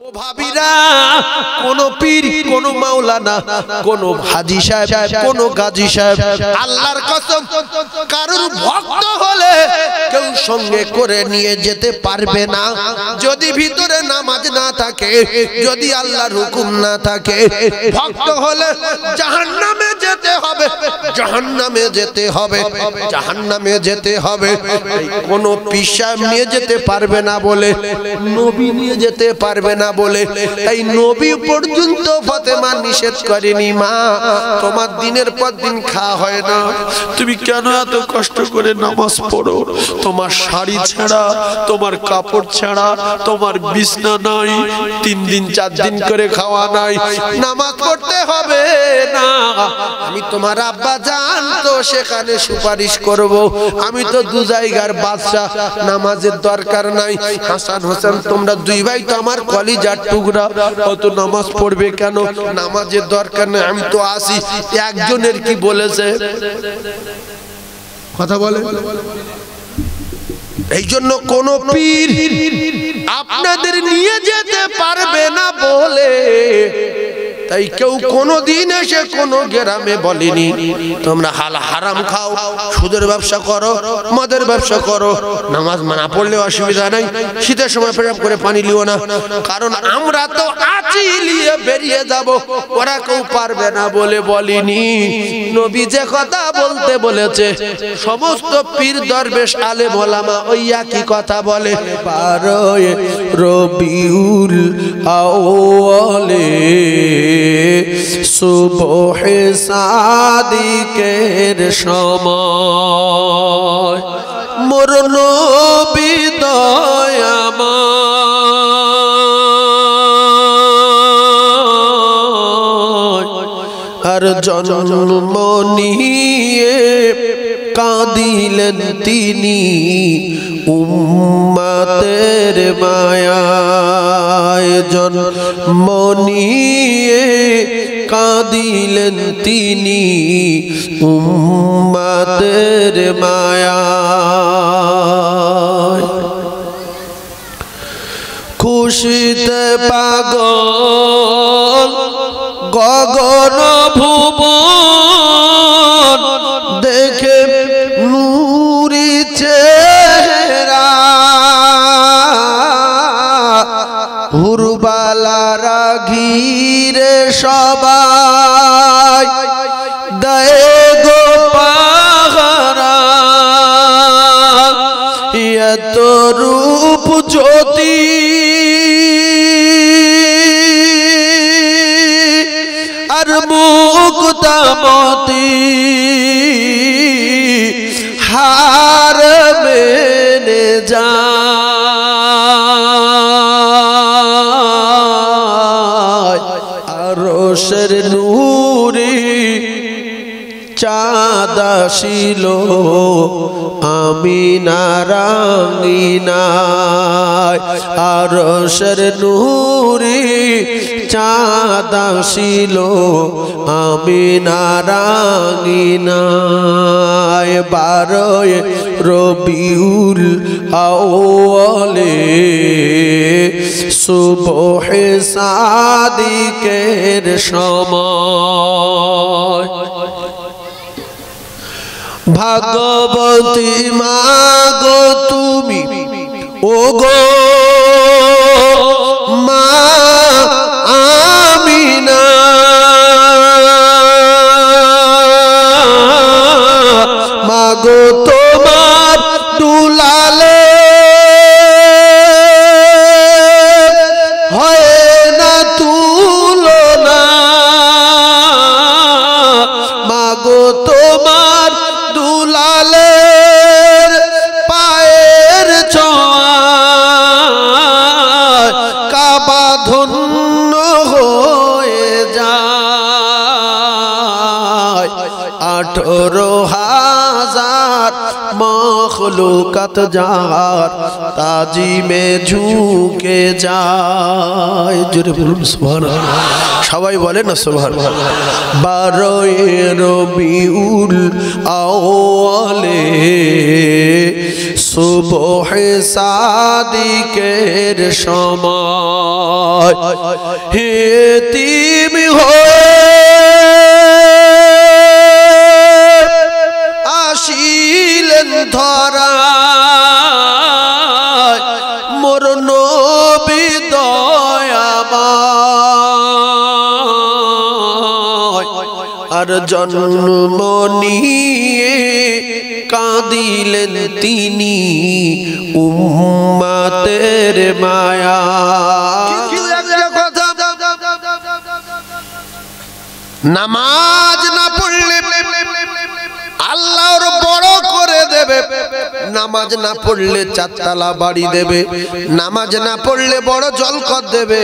ও ভাবিরা, কোন পীর, কোন মাওলানা, কোন হাজী সাহেব, কোন গাজী সাহেব, আল্লাহর কসম কারোর ভক্ত হলে কেউ সঙ্গে করে নিয়ে যেতে পারবে না। যদি ভিতরে নামাজ না থাকে, যদি আল্লাহর হুকুম না থাকে, ভক্ত হলে জাহান্নামে যেতে হবে, জাহান্নামে যেতে হবে, জাহান্নামে যেতে হবে। কোন পীর সাহেব নিয়ে যেতে পারবে না বলে, নবী নিয়ে যেতে পারবে না বলে, তাই নবী পর্যন্ত ফাতেমা নিষেধ করেনি, মা তোমার দিনের পর দিন খাওয়া হয় না, তুমি কেন এত কষ্ট করে নামাজ পড়ো? তোমার শাড়ি ছাড়া, তোমার কাপড় ছাড়া, তোমার বিছনা নাই, 3 দিন 4 দিন করে খাওয়া নাই, নামাজ পড়তে হবে না। আমি তোমার আব্বা জান তো সেখানে সুপারিশ করব, আমি তো 2 জায়গার বাদশা, নামাজের দরকার নাই। হাসান হোসেন তোমরা 2 ভাই তো আমার কলিজার টুকরা, অত নামাজ পড়বে কেন? নামাজের দরকার নেই, আমি তো আসি। একজনের কি বলেছে? কথা বলে। এই জন্য কোন পীর আপনাদের নিয়ে যেতে পারবে না বলে, তাই কেউ কোনদিন এসে কোন গ্রামে বলেনি তোমরা হারাম খাও, সুদের ব্যবসা করো, মদের ব্যবসা করো, নামাজ না পড়লে অসুবিধা নাই, শীতের সময় পেশাব করে পানি লিও না, কারণ আমরা তো আছি, নিয়ে বেরিয়ে যাব। ওরা কেউ পারবে না বলে বলিনি। নবী যে কথা বলতে বলেছে, সমস্ত পীর দরবেশ আলেম ওলামা ওই একই কথা বলে। 12 রবিউল আউয়ালে সুবহে সাদিকের সময়, মোর নবী দয়াময় আর জন্ম নিয়ে কাঁদিলেন তিনি উম্মতের মায়ায়, জন্ম নিয়ে কাঁদিলেন তিনি উম্মতের মায়ায়। খুশিতে পাগল গগন ভুবন, দেখে নূরি চেহারা, হুরবালারা ঘিরে সবাই দেয় গো পাহারা, এত রূপ জ্যোতি আর মুক্তামতি, হার মেনে যায়। আরশের নূরি চাঁদ আসিল আমিনার আঙিনায়, আরশের নূরি চাঁদ আসিল আমিনার আঙিনায়। 12 রবিউল আউয়ালে সুবহে সাদিকের সময়, ভাগবতী মা গো তুমি, ও গো মা আমিনা, মা গো তোমার দুলালে হয় না তুলনা, মা গো তোমার দুলালের পায়ের ছোঁয়ায় কাবা ধন্য হয়ে যায়। 18,000 মখলুকাত যার তাজিমে ঝুঁকে যায়। জোরে বলুন সুবহানাল্লাহ, সবাই বলে না সুবহানাল্লাহ। 12 রবিউল আউয়ালে সুবহ সাদিকের সময় হেতিম হয়ে আসিলেন ধরায় মোর নবী দয়াময় আর জন্ম নিয়ে কাঁদিলেন তিনি উম্মতের মায়া। নামাজ না পড়লে আল্লাহর বড় করে দেবে, নামাজ না পড়লে চারতলা বাড়ি দেবে, নামাজ না পড়লে বড় জলকর দেবে।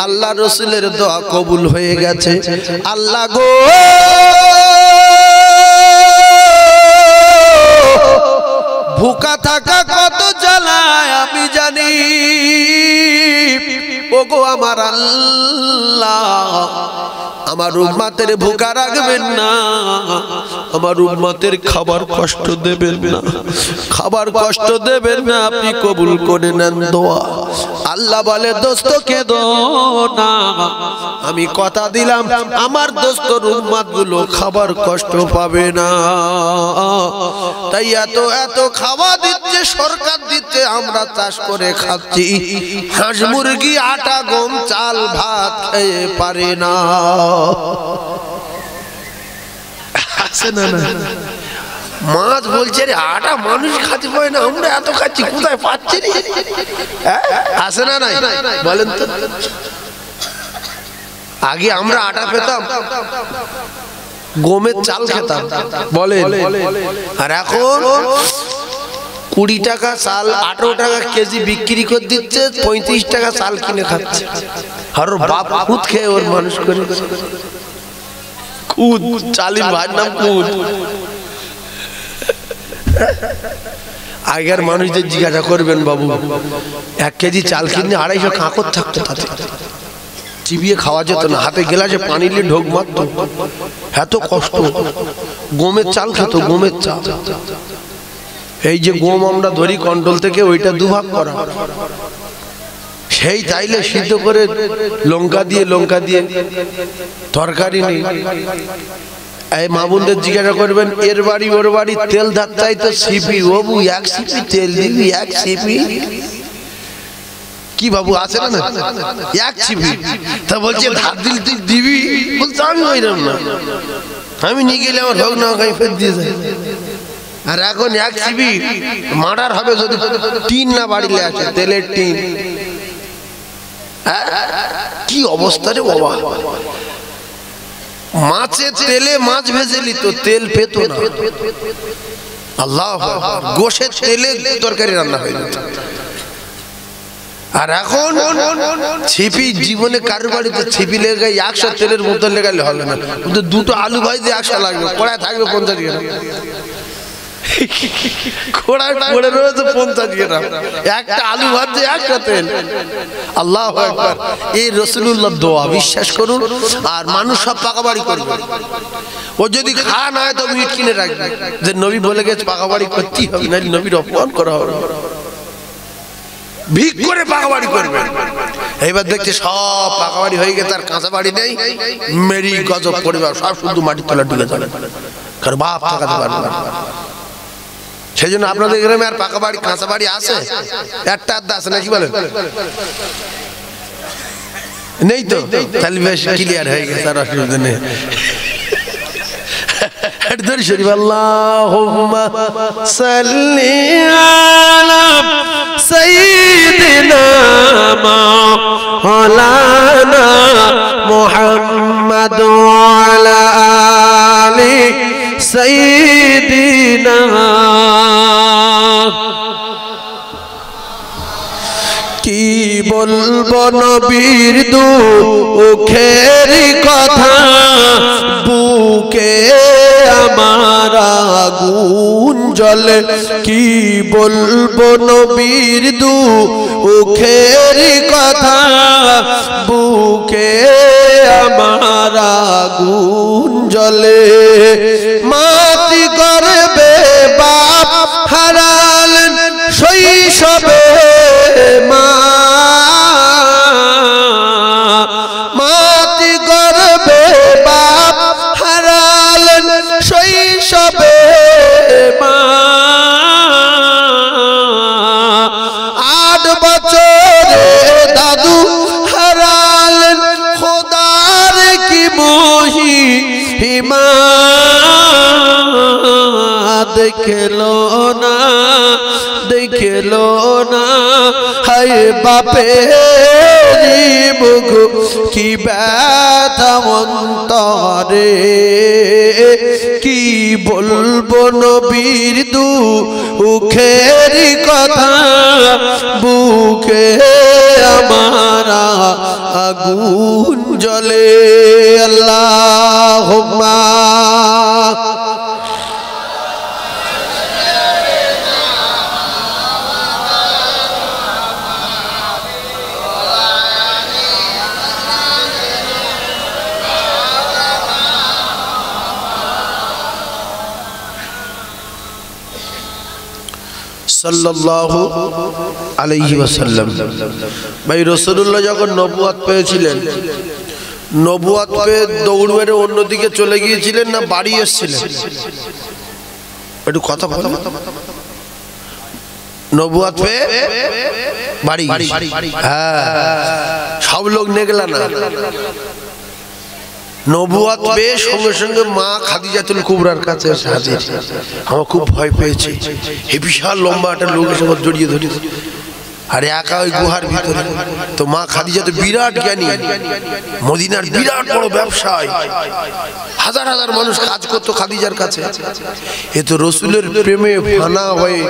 আল্লাহ রসুলের দোয়া কবুল হয়ে গেছে। আল্লাহ গো ভুকা থাকা কত জ্বালায় আমি জানি, ওগো আমার আল্লাহ আমার উম্মতের ভুকা রাখবেন না, আমার উম্মতের খাবার কষ্ট দেবেন না, খাবার কষ্ট দেবেন না, আপনি কবুল করে নেন দোয়া। আল্লাহ বলে দোস্ত কেঁদো না, আমি কথা দিলাম আমার দোস্তর উম্মত গুলো খাবার কষ্ট পাবে না। তাই এত এত খাওয়া দিচ্ছে সরকার দিচ্ছে, আমরা চাষ করে খাচ্ছি, হাঁস মুরগি আটা গম চাল ভাত খেয়ে পারে না। আছে না না মাছ বলছে রে আটা মানুষ খাতে পারে না, আমরা এত খাচ্ছি কোথায় পাচ্ছি রে? আছে না নাই বলেন তো? আগে আমরা আটা পেতাম, গমের চাল খেতাম বলেন, আর এখন 20 টাকা চাল 18 টাকা কেজি বিক্রি করে দিচ্ছে, 35 টাকা চাল কিনে খাচ্ছে। আর ওর বাপ খুদ খেয়ে ওর মানুষ করে, খুদ চালির ভাইয়ের নাম খুদ। আগের মানুষদের জিজ্ঞাসা করবেন বাবু 1 কেজি চাল কিনে 250 কাঁকর থাকতো, তাতে চিবিয়ে খাওয়া যেত না, হাতে গেলাসে পানি নিয়ে ঢোক মারত, এত কষ্ট। গমের চাল খেত, গমের চাল। এই যে গম আমরা ধরি কন্ট্রোল থেকে, ওইটা দুভাগ করা, সেই চাইলে সিদ্ধ করে লঙ্কা দিয়ে তরকারি নেই। এই মা বোনদের জিজ্ঞাসা করবেন এর বাড়ি ওর বাড়ি তেল ধার চাই তো সিপি, বাবু 1 সিপি তেল দিবি, 1 সিপি কি বাবু আছে না 1 সিপি, তা বলছে ধার দিল তুই দিবি, বলছে আমি ওইরকম না, আমি নিয়ে গেলে আমার হোক না খাই ফের দিয়ে যায়। আর এখন 1 সিপি মার্ডার হবে যদি টিন না বাড়িলে আছে, তেলের টিন। কি অবস্থা রে বাবা, মাছের তেলে মাছ ভেজে নিত, তেল পেত না। আল্লাহ গোশের তেলে তরকারি রান্না হয়ে যেত। আর এখন ছিপি জীবনে কারোর বাড়িতে ছিপি লেগে 100 তেলের বোতল লেগালে হবে না, কিন্তু 2টো আলু ভাজতে 100 লাগবে, কড়াই থাকবে 50 গ্রাম, কড়াই পড়ে রয়েছে 50 গ্রাম, একটা আলু ভাজতে 100 তেল। আল্লাহু আকবার। এই রাসূলুল্লাহর দোয়া বিশ্বাস করুন। আর মানুষ সব পাকা বাড়ি করবে, ও যদি খাওয়া না হয় তো ইট কিনে রাখবে, যে নবী বলে গেছে পাকা বাড়ি করতেই হবে, না নবীর অপমান করা হবে, ভিক করে পাকা বাড়ি করবে। এইবার দেখছে সব পাকা বাড়ি হয়ে গেছে, আর কাঁচা বাড়ি নেই, মেরি গজব পরিবার সব শুধু মাটির তলা ঢুকে যাবে, কারণ বাপ থাকাতে পারবে না। সেই জন্য আপনাদের গ্রামে আর পাকা বাড়ি কাঁচা বাড়ি আছে? একটা আধা আছে নাকি বলেন? নেই তো, তাহলে বেশ ক্লিয়ার হয়ে গেছে, আর অসুবিধা নেই। শরীফ আল্লাহুম্মা সাল্লি আলা সাইয়্যিদিনা মাওলানা মুহাম্মাদ ওয়া আলা আলি সাইয়্যিদিনা। কি বলবো নবীর দুঃখের কথা, বুকে আমার আগুন জ্বলে। কি বলবো নবীর দুঃখের কথা, বুকে আমার আগুন জ্বলে। মাটি গর্বে বাপ হারালেন, হিমা দেখলো না হায় বাপেরি মুখ কি ব্যথা অন্তরে কি বলবো নবীর দুঃখের কথা বুকে আমার আগুন জ্বলে আল্লাহুম্মা সাল্লাল্লাহু আলাইহি ওয়াসাল্লাম। ভাই রাসূলুল্লাহ যখন নবুয়ত পেয়েছিলেন, নবুয়ত পেয়ে দৌড় মেরে অন্যদিকে চলে গিয়েছিলেন না বাড়ি এসেছিলেন? একটু কথা বলো। নবুয়ত পেয়ে বাড়ি, হ্যাঁ, সব লোক নেগলা না। নবুয়ত পেয়ে সঙ্গে সঙ্গে মা খাদিজাতুল কুবরার কাছে এসে হাজির। আমার খুব ভয় পেয়েছে, এই বিশাল লম্বা একটা লোক এসে জড়িয়ে ধরে, আর একা ওই গুহার ভিতরে। তো মা খাদিজা তো বিরাট জ্ঞানী, মদিনার বিরাট বড় ব্যবসায়, হাজার হাজার মানুষ কাজ করতো খাদিজার কাছে। এ তো রসুলের প্রেমে ফানা হয়ে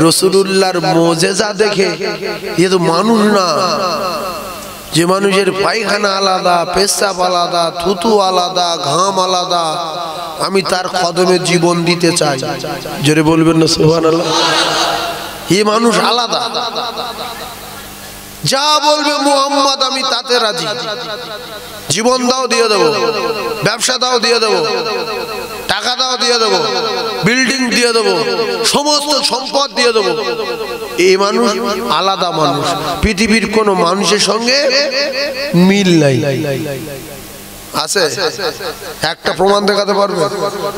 রসুলুল্লাহর মুজিজা দেখে, এ তো মানুষ না, যে মানুষের পায়খানা আলাদা, পেশাব আলাদা, থুতু আলাদা, ঘাম আলাদা, আমি তার কদমে জীবন দিতে চাই। জোরে বলবেন না সুবহানাল্লাহ। এই মানুষ আলাদা, যা বলবে মুহাম্মদ আমি তাতে রাজি। জীবন দাও দিয়ে দেবো, ব্যবসা দাও দিয়ে দেবো, টাকা দাও দিয়ে দেবো, বিল্ডিং দিয়ে দেবো, সমস্ত সম্পদ দিয়ে দেবো। এই মানুষ আলাদা মানুষ, পৃথিবীর কোন মানুষের সঙ্গে মিল নাই। আছে একটা প্রমাণ দেখাতে পারবে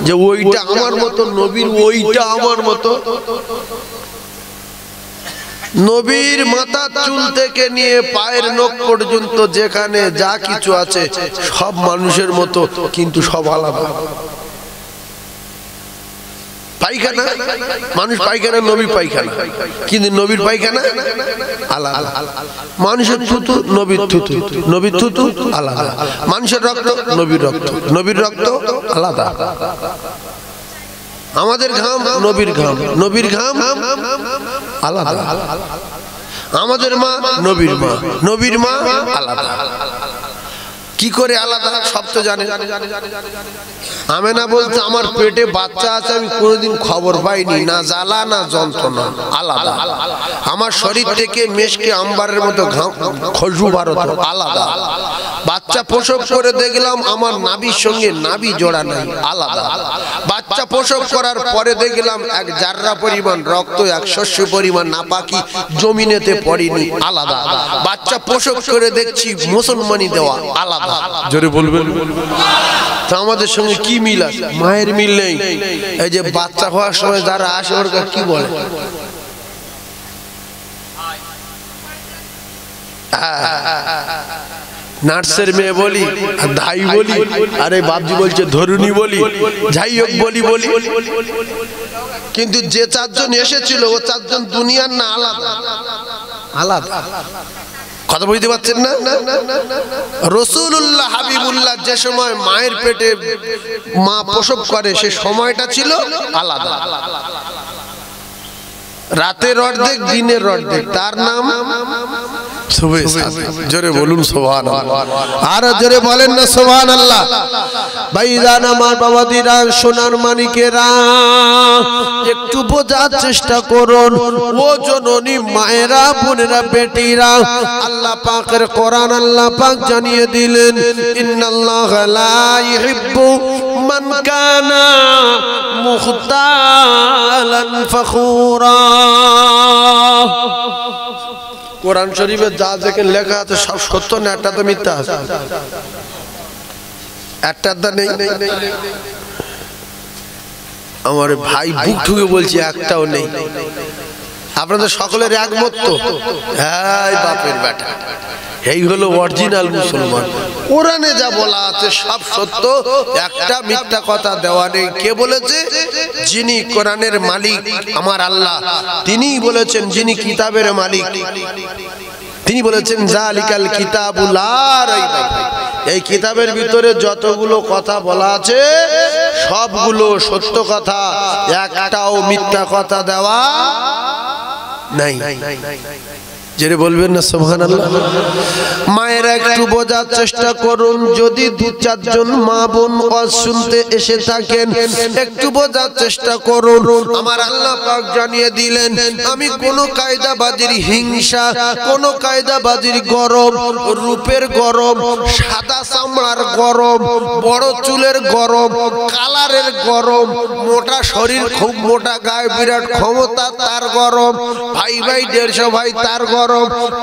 যে ওইটা আমার মতো নবীর, ওইটা আমার মতো? নবীর মাথার চুল থেকে নিয়ে পায়ের নখ পর্যন্ত যেখানে যা কিছু আছে সব মানুষের মতো, কিন্তু সব আলাদা। পায়খানা, মানুষ পায়খানা, নবী পায়খানা, কিন্তু নবীর পায়খানা আলাদা। মানুষের থুতু, নবীর থুতু, নবীর থুতু আলাদা। মানুষের রক্ত, নবীর রক্ত, নবীর রক্ত আলাদা। আমাদের ঘাম, নবীর ঘাম, নবীর ঘাম আলাদা। আমাদের মা, নবীর মা, নবীর মা আলাদা। কি করে আলাদা সব তো জানে। আমেনা বলতে আমার পেটে বাচ্চা আছে, আমি কোনোদিন খবর পাইনি, না জ্বালা না যন্ত্রণা, আলাদা। আমার শরীর থেকে মেশকে আম্বারের মতো খুশবু ভারত, আলাদা। বাচ্চা প্রসব করে দেখলাম আমার নাভির সঙ্গে নাভি জোড়া নাই, আলাদা। বাচ্চা প্রসব করার পরে দেখলাম এক জাররা পরিমাণ রক্ত, এক শস্য পরিমাণ নাপাকি জমিনেতে পড়েনি, আলাদা। বাচ্চা প্রসব করে দেখছি মুসলমানি দেওয়া, আলাদা। জোরে বলবেন। তা আমাদের সঙ্গে কি মিল আছে? মায়ের মিল নেই। এই যে বাচ্চা হওয়ার সময় যারা আসে ওর কি বলে? নার্সের মেয়ে বলি, ধাই বলি, আরে বাপজি বলছে ধরুনি বলি, যাই হোক বলি বলি। কিন্তু যে চারজন এসেছিল ও চারজন দুনিয়ার না, আলাদা আলাদা। কথা বুঝতে পারছেন না? রাসূলুল্লাহ হাবিবুল্লাহ যে সময় মায়ের পেটে মা প্রসব করে সে সময়টা ছিল আলাদা। রাতের অর্ধেক, দিনের অর্ধেক, তার নাম জোরে বলুন সুবহানাল্লাহ। আর জোরে বলেন না সুবহানাল্লাহ। ভাইজান আমার বাবাদিরা, সোনার মানিকেরা, একটু বোঝার চেষ্টা করুন। ও জননী মায়েরা, বোনেরা, বেটিরা, আল্লাহ পাকের কোরআন আল্লাহ পাক জানিয়ে দিলেন, ইন্নাল্লাহা লা ইউহিব্বু মান কানা মুখতালান ফাখুরা। কোরআন শরীফে যা যেখানে লেখা আছে সব সত্য না, একটা তো মিথ্যা আছে, একটা নেই। আমার ভাই বুক ঠুকে বলছি একটাও নেই। আপনাদের সকলের একমত তো? হ্যাঁ, বাপের বেটা, এই হলো অরিজিনাল মুসলমান। কোরআনে যা বলা আছে সব সত্য, একটা মিথ্যা কথা দেওয়া নেই। কে বলেছে? যিনি কোরআনের মালিক আমার আল্লাহ, তিনিই বলেছেন, যিনি কিতাবের মালিক তিনি বলেছেন জালিকাল কিতাবুল লা রাইবা। এই কিতাবের ভিতরে যতগুলো কথা বলা আছে সবগুলো সত্য কথা, একটাও মিথ্যা কথা দেওয়া নাই। যেরে বলবেন না সুবহানাল্লাহ। মায়েরা একটু বোঝার চেষ্টা করুন, যদি দু চারজন মা বোন ওয়াজ শুনতে এসে থাকেন একটু বোঝার চেষ্টা করুন। আমার আল্লাহ পাক জানিয়ে দিলেন, আমি কোন কায়দাবাজির হিংসা, কোন কায়দাবাজির গরম, রূপের গরম, সাদা চামড়ার গরম, বড় চুলের গরম, কালারের গরম, মোটা শরীর, খুব মোটা গায়ে, বিরাট ক্ষমতা তার গরম, ভাই ভাই 150 ভাই তার গরম,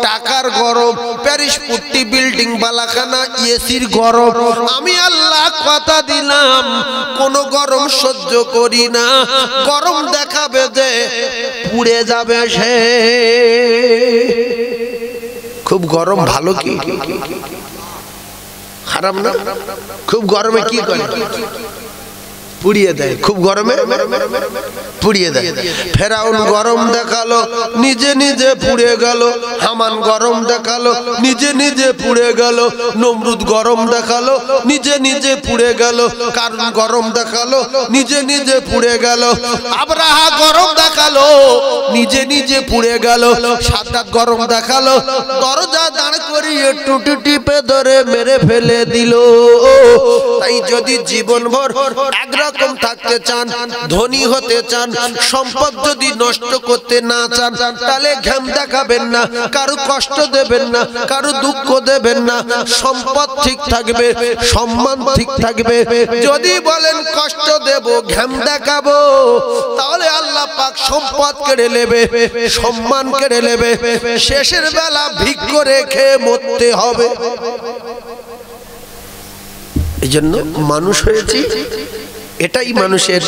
টাকার গরম, প্যারিস পুট্টি বিল্ডিং বালাখানা এসির গরম। আমি আল্লাহ কথা দিলাম কোন গরম সহ্য করি না। গরম দেখাবে যে পুড়ে যাবে সে। খুব গরম ভালো কি খারাপ না? খুব গরমে কি করে? পুড়িয়ে দেয়। খুব গরমে পুড়িয়ে দেয়। ফেরাউন গরম দেখালো, নিজে নিজে পুড়ে গেল। হামান গরম দেখালো, নিজে নিজে পুড়ে গেল। নমরুদ গরম দেখালো, নিজে নিজে পুড়ে গেল। কারণ গরম দেখালো, নিজে নিজে পুড়ে গেল। আবরাহা গরম দেখালো, নিজে নিজে পুড়ে গেল। সাদ্দাত গরম দেখালো, দরজা দাঁড় করিয়ে টুটি টিপে ধরে মেরে ফেলে দিল। তাই যদি জীবনভর একরকম থাকতে চান, ধনী হতে চান, সম্পদ যদি নষ্ট করতে না চান, তাহলে ঘাম দেখাবেন না, কারো কষ্ট দেবেন না, কারো দুঃখ দেবেন না। সম্পদ ঠিক থাকবে, সম্মান ঠিক থাকবে। যদি বলেন কষ্ট দেব, ঘাম দেখাবো, তাহলে আল্লাহ পাক সম্পদ কেড়ে নেবে, সম্মান কেড়ে নেবে। শেষের বেলা ভিক করে খেয়ে মরতে হবে। এই জন্য মানুষ হয়েছি, এটাই মানুষের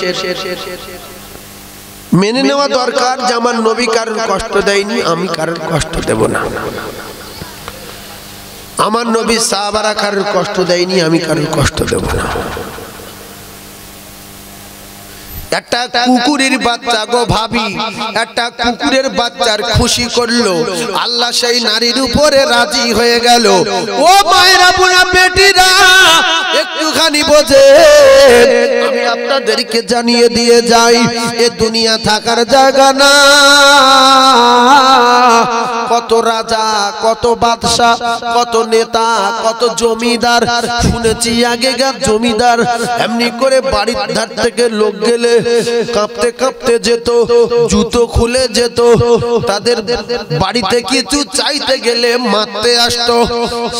মেনে নেওয়া দরকার যে আমার নবী কারোর কষ্ট দেয়নি, আমি কারোর কষ্ট দেব না। আমার নবী সাহাবারা কারোর কষ্ট দেয়নি, আমি কারোর কষ্ট দেব না। একটা কুকুরের বাচ্চা গো ভাবি, একটা কুকুরের বাচ্চার খুশি করলো, আল্লাহ সেই নারীর উপরে রাজি হয়ে গেল। ও মায়েরা, বোনা, বেটিরা, একটুখানি বোঝে, আমি আপনাদেরকে জানিয়ে দিয়ে যাই, এ দুনিয়া থাকার জায়গা না। কত রাজা, কত বাদশা, কত নেতা, কত জমিদার শুনেছি। আগেকার জমিদার এমনি করে বাড়ির ধার থেকে লোক গেলে কাঁপতে কাঁপতে যেত, জুতো খুলে যেত। তাদের বাড়িতে কিছু চাইতে গেলে মারতে আসতো।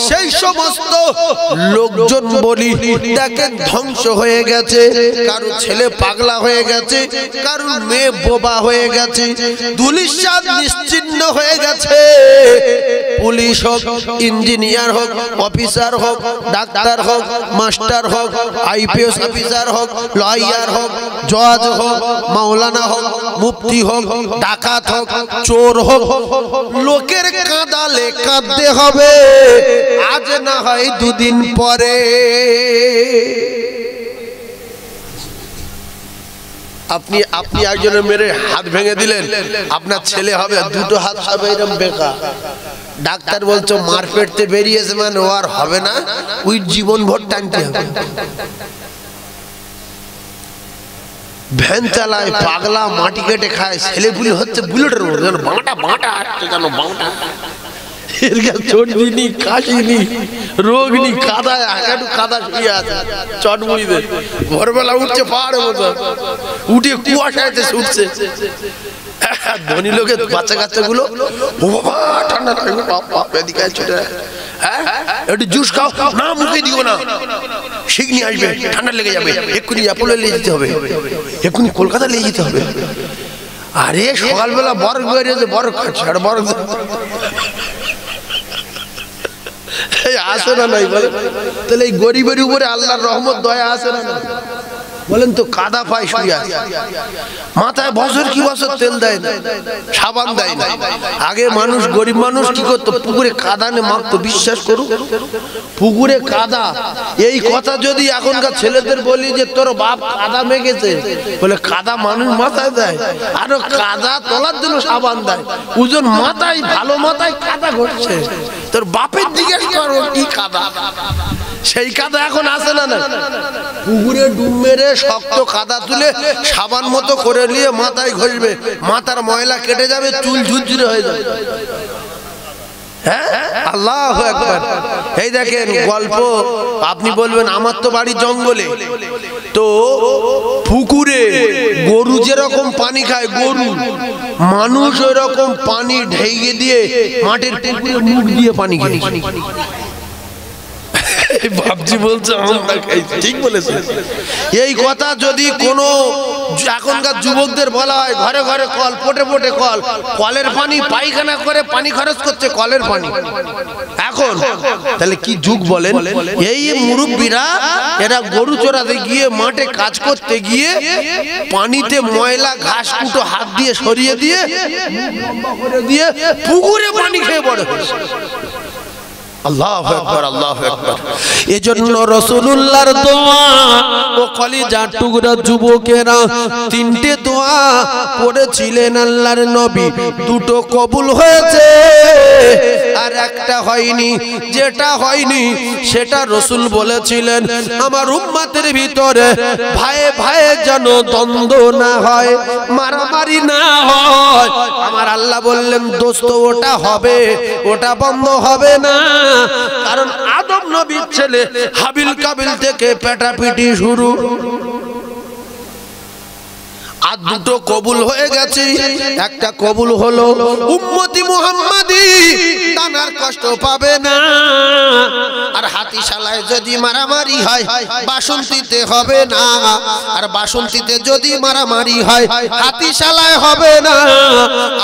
সেই সমস্ত লোকজন বলি দেখেন ধ্বংস হয়ে গেছে। কারো ছেলে পাগলা হয়ে গেছে, কারো মেয়ে বোবা হয়ে গেছে, ধুলিস্যাৎ নিশ্চিহ্ন হয়ে গেছে। পুলিশ হোক, ইঞ্জিনিয়ার হোক, অফিসার হোক, ডাক্তার হোক, মাস্টার হোক, আইপিএস অফিসার হোক, লয়ার হোক, জজ হোক, মাওলানা হোক, মুফতি হোক, ডাকাত হোক, চোর হোক, লোকের কাঁদালে কাঁদতে হবে, আজ না হয় দুদিন পরে। আপনি আপনি একজনের মেরে হাত ভেঙে দিলেন, আপনার ছেলে হবে, দুটো হাত হবে এরকম বেকার। ডাক্তার বলছো মারপেটতে বেরিয়েছে মানে ও আর হবে না, ওই জীবন ভর টানতে হবে। ভ্যান চালায় পাগলা, মাটি কেটে খায়, ছেলে পুলি হচ্ছে বুলেটের মতো, যেন বাঁটা বাঁটা আসছে, যেন বাঁটা। এর কাছে চর্বি নি, কাশি নি, রোগ নি, কাদায় একটু কাদা শুয়ে আছে চটমুড়িতে। ভোরবেলা উঠছে পাহাড়ের মতো, উঠে কুয়াশায় উঠছে। ধনী লোকের বাচ্চা কাচ্চা গুলো ঠান্ডা এদিকে ছুটে, হ্যাঁ একটু জুস খাও না, মুখে দিও না, শিগনি আসবে, ঠান্ডা লেগে যাবে, এক্ষুনি অ্যাপোলো নিয়ে যেতে হবে, এক্ষুনি কলকাতা নিয়ে যেতে হবে। আরে সকালবেলা বরফ বেরিয়েছে, বরফ খাচ্ছে, আর বরফ আসে না নাই বলে। তাহলে এই গরিবের উপরে আল্লাহর রহমত দয়া আসে না? বলেন তো কাদা পায় শুয়ে আছে, মাথায় বছর কি বছর তেল দেয় না, সাবান দেয় না। আগে মানুষ, গরিব মানুষ কি করতো, পুকুরে কাদা নে মাখতো। বিশ্বাস করুন, পুকুরে কাদা। এই কথা যদি এখনকার ছেলেদের বলি যে তোর বাপ কাদা মেখেছে, বলে কাদা মানুষ মাথায় দেয়, আরো কাদা তোলার জন্য সাবান দেয়। ওজন মাথায়, ভালো মাথায় কাদা ঘটছে, তোর বাপের জিজ্ঞেস করো কি কাদা। সেই কাদা এখন আসে না। পুকুরে ডুব মেরে শক্ত কাদা তুলে সাবান মতো করে নিয়ে মাথায় ঘষবে, মাথার ময়লা কেটে যাবে, চুল ঝুরঝুরে হয়ে যাবে। আল্লাহু আকবার। এই দেখেন গল্প, আপনি বলবেন আমার তো বাড়ি জঙ্গলে, তো পুকুরে গরু যেরকম পানি খায়, গরু মানুষ ওই রকম পানি ঢেকে দিয়ে মাটির পুকুরে মুখ দিয়ে পানি খায়। বাপজি বলছে আমরা খাইছি, ঠিক বলেছে। এই কথা যদি কোনো এখনকার যুবকদের বলা হয়, ঘরে ঘরে কল, পোটে পোটে কল, কলের পানি পায়খানা করে পানি খরচ করছে, কলের পানি এখন, তাহলে কি যুগ বলেন। এই মুরব্বীরা এরা গরু চড়াতে গিয়ে, মাঠে কাজ করতে গিয়ে পানিতে ময়লা ঘাস কুটো হাত দিয়ে সরিয়ে দিয়ে পুকুরে পানি খেয়ে বড় হয়েছে। আল্লাহু আকবার, আল্লাহু আকবার। এজন্য রাসূলুল্লাহর দোয়া ও কলিজার টুকরা যুবকেরা তিনটে দোয়া করেছিলেন আল্লাহর নবী, দুটো কবুল হয়েছে আর একটা হয়নি। যেটা হয়নি সেটা রাসূল বলেছিলেন আমার উম্মতের ভিতরে ভাইয়ে ভাইয়ে যেন দ্বন্দ্ব না হয়, মারামারি না হয়। আমার আল্লাহ বললেন দোস্ত ওটা হবে, ওটা বন্ধ হবে না। কারণ আদম নবীর ছেলে হাবিল কাবিল থেকে পেটাপিটি শুরু, আর দুটো কবুল হয়ে গেছে। একটা কবুল হলো উম্মতি মুহাম্মাদি টানার কষ্ট পাবে না, আর হাতিশালায় যদি মারামারি হয় বাসন্তীতে হবে না, আর বাসন্তীতে যদি মারামারি হয় হাতিশালায় হবে না।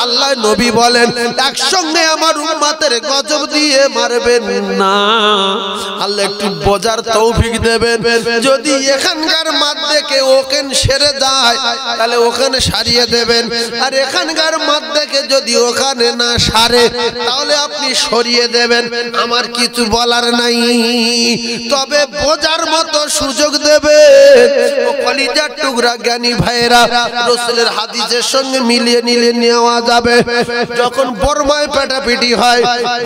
আল্লাহ নবী বলেন একসঙ্গে আমার উম্মতের গজব দিয়ে মারবেন না। আল্লাহ একটু বোঝার তৌফিক দেবেন। যদি এখানকার মধ্যে কেউ ওকেন সেরে যায় তাহলে ওখানে সারিয়ে দেবেন, আর এখানকার মধ্যে যদি ওখানে না সারে তাহলে আপনি সরিয়ে দেবেন। আমার কিছু বলার নাই, তবে বোঝার মতো সুযোগ দেবেন। ও কলিজার টুকরা জ্ঞানী ভাইয়েরা, রাসূলের হাদিসের সঙ্গে মিলিয়ে নিলে নেওয়া যাবে। যখন বর্মায় পেটাপিটি হয়,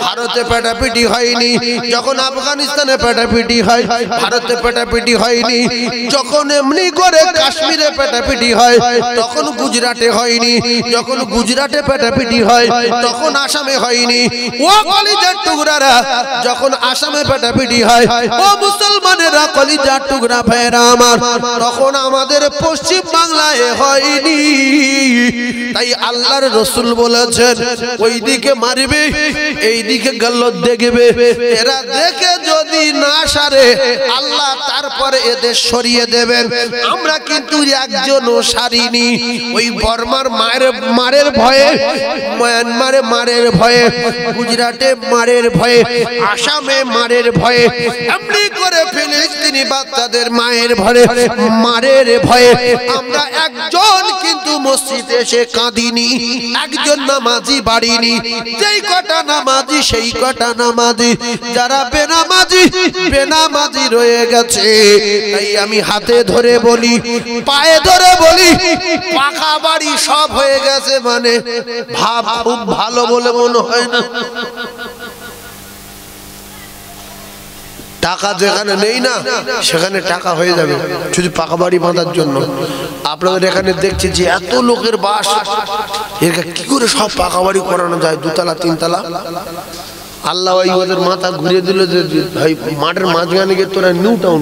ভারতে পেটাপিটি হয়নি। যখন আফগানিস্তানে পেটাপিটি হয়, ভারতে পেটাপিটি হয়নি। যখন এমনি করে কাশ্মীরে পেটাপিটি হয়, তখন গুজরাটে হয়নি। যখন গুজরাটে পেটাপিটি হয়, তখন আসামে হয়নি। ও কলিজার টুকরারা, যখন আসামে পেটাপিটি হয়, ও মুসলমানেরা কলিজার টুকরা ভাইরা আমার, তখন আমাদের পশ্চিম বাংলায় হয়নি। তাই আল্লাহর রাসূল বলেছেন ওই দিকে মারবে, এই দিকে গল্লত দেখবে। এরা দেখে যদি না সারে আল্লাহ তারপরে এদের সরিয়ে দেবেন। আমরা কিন্তু একজনও সারিনি। ওই বর্মার মারের ভয়ে, মায়ানমারে মারের ভয়ে, গুজরাটে মারের ভয়ে, আসামে মারের ভয়ে, এমনি করে ফিলিস্তিনি বাচ্চাদের মায়ের ভয়ে, মারের ভয়ে আমরা একজন কিন্তু মসজিদে এসে কাঁদিনি, একজন নামাজি বাড়িনি। যেই কটা নামাজি সেই কটা নামাজি, যারা বেনামাজি রয়ে গেছে। তাই আমি হাতে ধরে বলি, পায়ে ধরে বলি, পাকা বাড়ি সব হয়ে গেছে মানে ভাব খুব ভালো বলে মনে হয় না। টাকা যেখানে নেই না সেখানে টাকা হয়ে যাবে শুধু পাকা বাড়ি বাঁধার জন্য। আপনাদের এখানে দেখছি যে এত লোকের বাস, এর কি করে সব পাকা বাড়ি করানো যায়, দুতলা তিনতলা। আল্লাহ ওদের মাথা ঘুরিয়ে দিল যে ভাই মাঠের মাঝখানে গিয়ে তোরা নিউ টাউন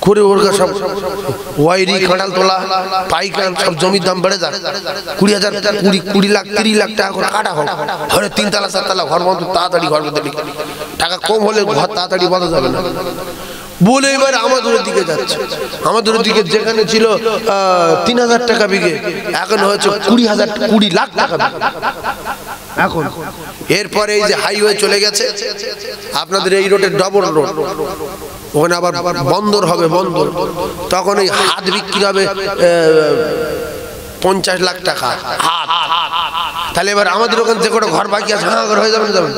করে ওর সব ওয়াইরি খাটাল তোলা পাইকার সব জমির দাম বেড়ে যায় 20,000 টাকা, 20 লাখ 30 লাখ টাকা করে কাটা হোক। ঘরে 3 তলা 4 তলা ঘর মতো তাড়াতাড়ি ঘর মতো টাকা কম হলে ঘর তাড়াতাড়ি বাঁধা যাবে না বলে এবার আমাদের দিকে যাচ্ছে। আমাদের দিকে যেখানে ছিল 3,000 টাকা বিঘে, এখন হচ্ছে 20 লাখ টাকা। এখন এরপরে এই যে হাইওয়ে চলে গেছে আপনাদের এই রোডের ডবল রোড, ওখানে আবার বন্দর হবে, বন্দর, তখন এই হাত বিক্রি হবে 50 লাখ টাকা হাত। তাহলে এবার আমাদের ওখানে যে কটা ঘর বাকি আছে ঘর হয়ে যাবে, যাবে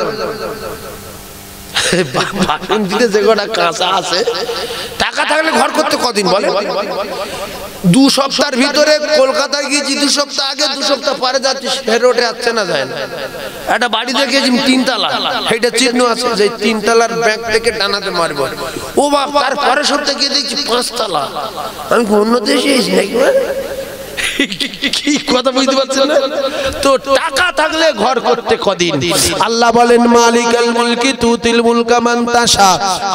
যে কটা কাঁচা আছে, টাকা থাকলে ঘর করতে কদিন বলে? 2 সপ্তাহের ভিতরে কলকাতায় গিয়েছি, 2 সপ্তাহ আগে, 2 সপ্তাহ পরে যাচ্ছি, সে রোডে আসছে না, যায় না। একটা বাড়ি দেখেছি 3 তলা, সেইটা চিহ্ন আছে যে 3 তলার ব্যাগ থেকে টানাতে মারবো। ও বাপ, তার পরের সপ্তাহে গিয়ে দেখছি 5 তলা। আমি অন্য দেশে এসেছি নাকি? কি কথা বুঝতে পারছেন না? তো টাকা থাকলে ঘর করতে কদিন। আল্লাহ বলেন মালিকাল মুলকি তুতিল মুলকা মান তাশা,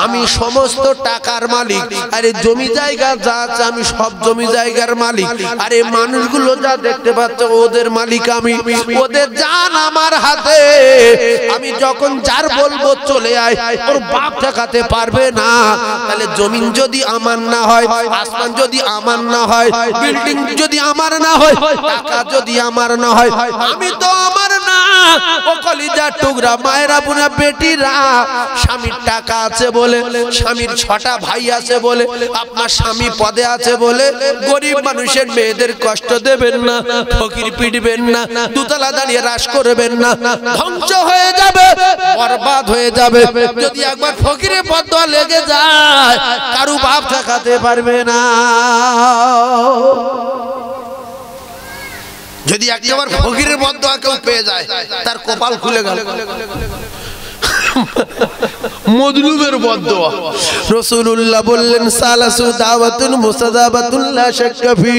আমি সমস্ত টাকার মালিক। আরে জমি জায়গা যা আছে আমি সব জমি জায়গার মালিক। আরে মানুষগুলো যা দেখতে পাচ্ছ ওদের মালিক আমি, ওদের জান আমার হাতে। আমি যখন যার বলবো চলে আয়, ওর বাপ ঠেকাতে পারবে না। তাহলে জমিন যদি আমার না হয়, আসমান যদি আমার না হয়, বিল্ডিং যদি আমার না হয়, টাকা যদি আমার না হয়, আমি তো আমার না। ও কলিজার টুকরা মায়েরা বোনা বেটিরা, স্বামীর টাকা আছে বলে, স্বামীর 6টা ভাই আছে বলে, আপনার স্বামী পদে আছে বলে গরিব মানুষের মেয়েদের কষ্ট দেবেন না, ফকির পিটবেন না, দুতলা দাঁড়িয়ে রাশ করবেন না। ধ্বংস হয়ে যাবে, বরবাদ হয়ে যাবে। যদি একবার ফকিরের বদদোয়া লেগে যায়, কারু বাপ ঠেকাতে পারবে না। যদি একবার ফকিরের বদদোয়া কেউ পেয়ে যায়, তার কপাল খুলে গেল। মজলুমের বদদোয়া রাসূলুল্লাহ বললেন সালাসু দাওয়াতুল মুসাদাবাতুল লা শাক্কা ফি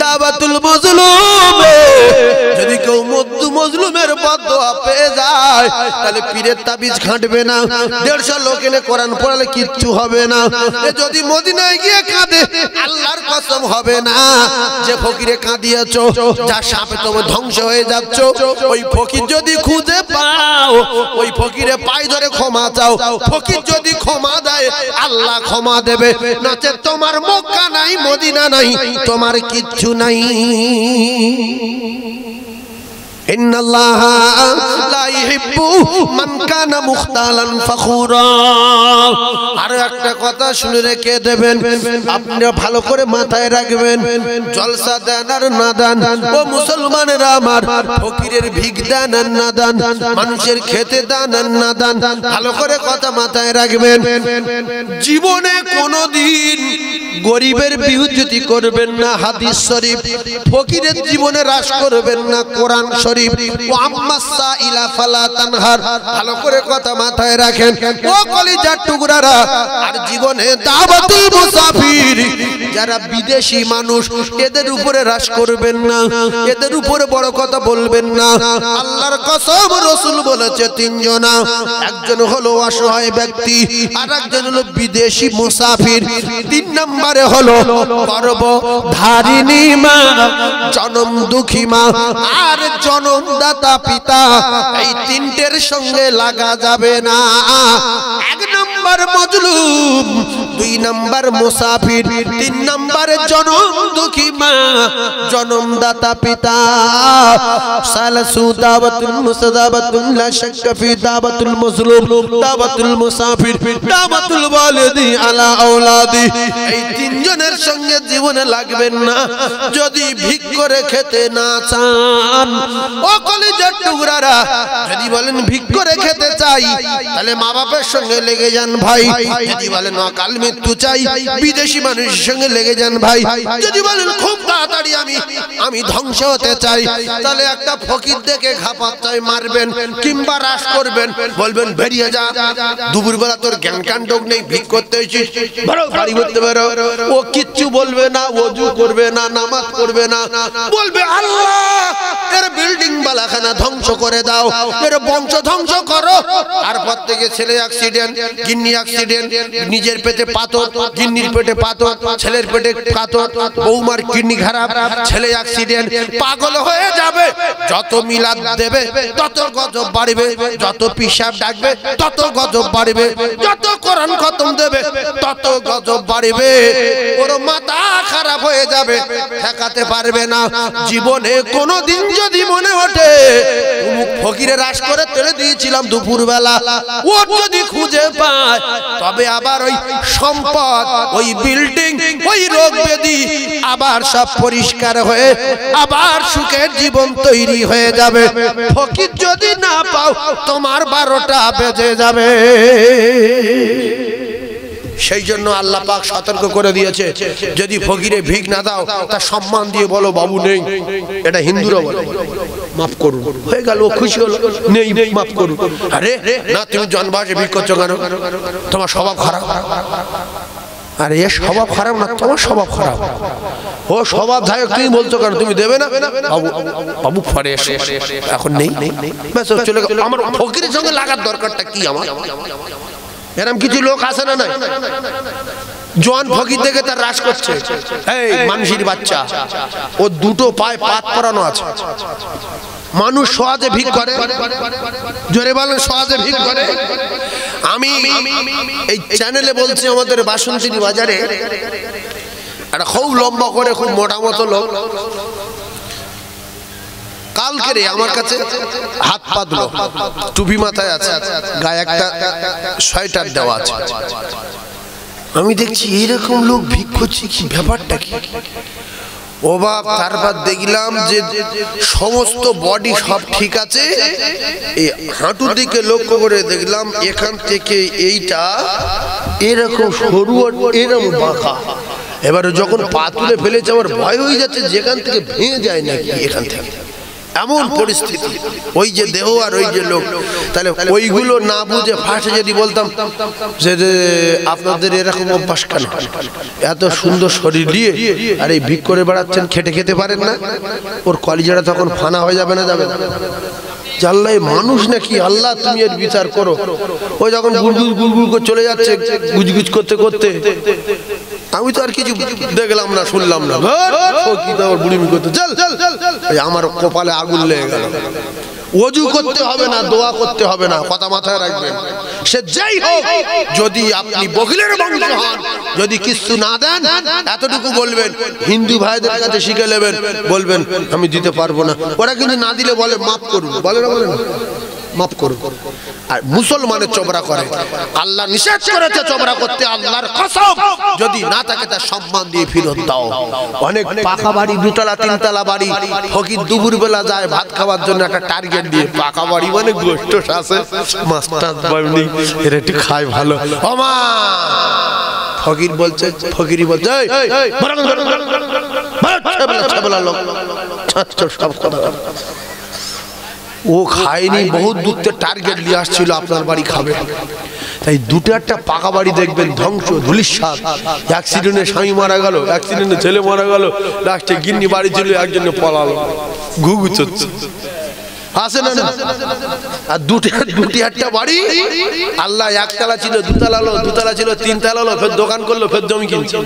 দাওয়াতুল মজলুম। যদি কেউ মজলুমের বদদোয়া পেয়ে যায়, তাহলে পীরের তাবিজ খাটবে না, 150 লোক এনে কোরআন পড়ালে কিচ্ছু হবে না। যদি মদিনায় গিয়ে কাঁদে, আল্লাহর কসম হবে না। যে ফকিরে কাঁদিয়েছো, যার সাপে তুমি ধ্বংস হয়ে যাচ্ছ, ওই ফকির যদি খুঁজে পাও, ওই ফকিরে পাই ধরে ক্ষমা চাও। ফকির যদি ক্ষমা দেয়, আল্লাহ ক্ষমা দেবে। নাচে তোমার মক্কা নাই, মদিনা নাই, তোমার কিচ্ছু নাই। ইন্নাল্লাহা লা ইহিব্বু মান কানা মুখতালান ফখুরা। আর একটা কথা শুনে রেখে দেবেন, আপনারা ভালো করে মাথায় রাখবেন। জলসা দেন আর না দেন, ও মুসলমানেরা আমার, ফকিরের ভিক দেন আর না দেন, মানুষের খেতে দেন আর না দেন, ভালো করে কথা মাথায় রাখবেন। জীবনে কোনোদিন গরিবের বিহুজ্জতি করবেন না, হাদিস শরীফ। ফকিরের জীবনে হ্রাস করবেন না, কোরআন শরীফ। ভালো করে কথা মাথায় রাখেন ও কলিজার টুকরারা। আর জীবনে দাওয়াতুল মুসাফির, যারা বিদেশি মানুষ, এদের উপরে হ্রাস করবেন না, এদের উপরে বড় কথা বলবেন না। আল্লাহর কসম, রাসূল বলেছে 3 জনা, একজন হলো অসহায় ব্যক্তি, আর একজন হলো বিদেশি মুসাফির, 3 নম্বরে হলো গর্ভধারিণী মা, জনম দুঃখী মা, আর জনমদাতা পিতা। এই 3টের সঙ্গে লাগা যাবে না। 1 নম্বর মজলুম, 2 নম্বর মুসাফির, 3 নম্বর জনম দুঃখী মা, জনমদাতা পিতা। সালাসু দাওয়াতুল মুসাদাবাতুল লা শাক্কা ফি দাওয়াতুল মজলুম, দাওয়াতুল মুসাফির, দাওয়াতুল ওয়ালিদি আলা আওলাদি। এই 3 জনের সঙ্গে জীবনে লাগবেন না, যদি ভিক করে খেতে না চান। ও কলিজার টুকরারা, যদি বলেন ভিক করে খেতে চাই, তাহলে মা বাপের সঙ্গে লেগে যান ভাই। যদি বলেন অকাল মৃত্যু চাই, বিদেশি মানুষের সঙ্গে লেগে যান ভাই। যদি বলেন খুব তাড়াতাড়ি আমি ধ্বংস হতে চাই, তাহলে একটা ফকির দেখে ঘাপাচ্ছায় মারবেন কিংবা হ্রাস করবেন, বলবেন বেরিয়ে যা, দুপুরবেলা তোর জ্ঞান কাণ্ড নেই, ভিক করতে এসেছিস, বাড়ি করতে পারো। ও কিচ্ছু বলবে না, ওযু করবে না, নামাজ পড়বে না, বলবে আল্লাহ এর বিল্ডিং বালাখানা ধ্বংস করে দাও, এর বংশ ধ্বংস করো। তারপর থেকে ছেলে অ্যাক্সিডেন্ট, গিন্নি অ্যাক্সিডেন্ট, নিজের পেটে পাথর, গিন্নির পেটে পাথর, ছেলের পেটে পাথর, বৌমার কিডনি খারাপ, ছেলে অ্যাক্সিডেন্ট, পাগল হয়ে যাবে। যত মিলাদ দেবে তত গজব বাড়বে, যত পিশাব ডাকবে তত গজব বাড়বে, যত কোরআন খতম দেবে তত গজব বাড়বে। ওর মাথা খারাপ হয়ে যাবে, ঠেকাতে পারবে না। জীবনে কোনোদিন যদি মনে ওঠে ফকিরের আশ করে তেড়ে দিয়েছিলাম দুপুরবেলা, ও যদি খুঁজে পায় তবে আবার ওই সম্পদ, ওই বিল্ডিং, ওই রোগ ব্যাধি আবার সব পরিষ্কার হয়ে আবার সুখের জীবন তৈরি হয়ে যাবে। ফকির যদি না পাও তোমার 12টা বেজে যাবে। সেই জন্য আল্লাহ পাক সতর্ক করে দিয়েছে, যদি ফকিরে ভিক না দাও তার সম্মান দিয়ে বলো বাবু নেই। এটা হিন্দুরা বলে, মাফ করুন, হয়ে গেল, ও খুশি হলো, নেই মাফ করুন। আরে না, তুমি জন্মবাসে ভিক করছো কেন? তোমার স্বভাব খারাপ। আরে এ স্বভাব খারাপ না, তোমার স্বভাব খারাপ। ও স্বভাব ধায়ক, তুমি বলছো কেন? তুমি দেবে না? বাবু বাবু পরে এসে এখন নেই, চলে গেল। আমার ফকিরের সঙ্গে লাগার দরকারটা কি? আমার এরকম কিছু লোক আছে না? নাই, জোয়ান ফকির দেখে তার রাস করছে। এই মানুষের বাচ্চা, ও দুটো পায়ে পাত পরানো আছে। মানুষ সহজে ভিক করে, জোরে বলেন, সহজে ভিক করে। আমি এই চ্যানেলে বলছি, আমাদের বাসন্তী বাজারে একটা খুব লম্বা করে খুব মোটা মতো লোক কালকে রে আমার কাছে হাত পাতলো, টুপি মাথায় আছে, গায়ে একটা সোয়েটার দেওয়া আছে। আমি দেখছি এরকম লোক ভিক করছে, কি ব্যাপারটা কি? ও বাপ, তারপর দেখলাম যে সমস্ত বডি সব ঠিক আছে, এই হাঁটুর দিকে লক্ষ্য করে দেখলাম এখান থেকে এইটা এরকম সরু, এরকম বাঁকা। এবারে যখন পা তুলে ফেলেছে আমার ভয় হয়ে যাচ্ছে যেখান থেকে ভেঙে যায় নাকি এখান থেকে, এমন পরিস্থিতি। ওই যে দেহ আর ওই যে লোক, তাহলে ওইগুলো না বুঝে ফাঁসে যদি বলতাম যে আপনাদের এরকম অভ্যাস কেন, এত সুন্দর শরীর দিয়ে আর এই ভিক করে বেড়াচ্ছেন, খেটে খেতে পারেন না, ওর কলিজাটা তখন ফানা হয়ে যাবে না? যাবে না। জাল্লাই মানুষ নাকি? আল্লাহ তুমি এর বিচার করো। ওই যখন গুলগুল গুলগুল করে চলে যাচ্ছে গুজগুজ করতে করতে, আমি তো আর কিছু দেখলাম না, শুনলাম না, বুড়িমি করতে চল, আমার কপালে আগুন লেগে গেল। ওযু করতে হবে না, দোয়া করতে হবে না, কথা মাথায় রাখবেন। সে যাই হোক, যদি আপনি বকিলের বংশ হন, যদি কিছু না দেন, এতটুকু বলবেন, হিন্দু ভাইদের কাছে শিখে নেবেন, বলবেন আমি দিতে পারবো না। ওরা কিন্তু না দিলে বলে মাফ করুন, বলে না? বলে না, মাফ করুন। আর মুসলমানের চোবরা করে, আল্লাহ নিষেধ করেছে চোবরা করতে, আল্লাহর কসম, যদি না থাকে তার সম্মান দিয়ে ফেরত দাও। অনেক পাকা বাড়ি, 2তলা 3তলা বাড়ি, ফকির দুপুর বেলা যায় ভাত খাওয়ার জন্য একটা টার্গেট দিয়ে। পাকা বাড়ি মানে গোষ্ঠ আছে, মাস্টার বাড়ি, এর একটু খায় ভালো। ওমা ফকির বলছে, ফকিরি বলছে সব কথা। ও খায়নি, বহুত দূর থেকে টার্গেট নিয়ে আসছিল আপনার বাড়ি খাবে। তাই 2টা পাকা বাড়ি দেখবেন ধ্বংস, ধুলিস্বাদ। অ্যাক্সিডেন্টে স্বামী মারা গেল, অ্যাক্সিডেন্টে ছেলে মারা গেল, লাস্টে গিন্নি বাড়ি ছিল, একজনে পলালো, ঘুঘু চলছে, আছে না? আর 2টা বাড়ি, আল্লাহ 1তলা ছিল, 2তলা হলো, 2তলা ছিল, 3তলা হলো, ফের দোকান করলো, ফের জমি কিনছে।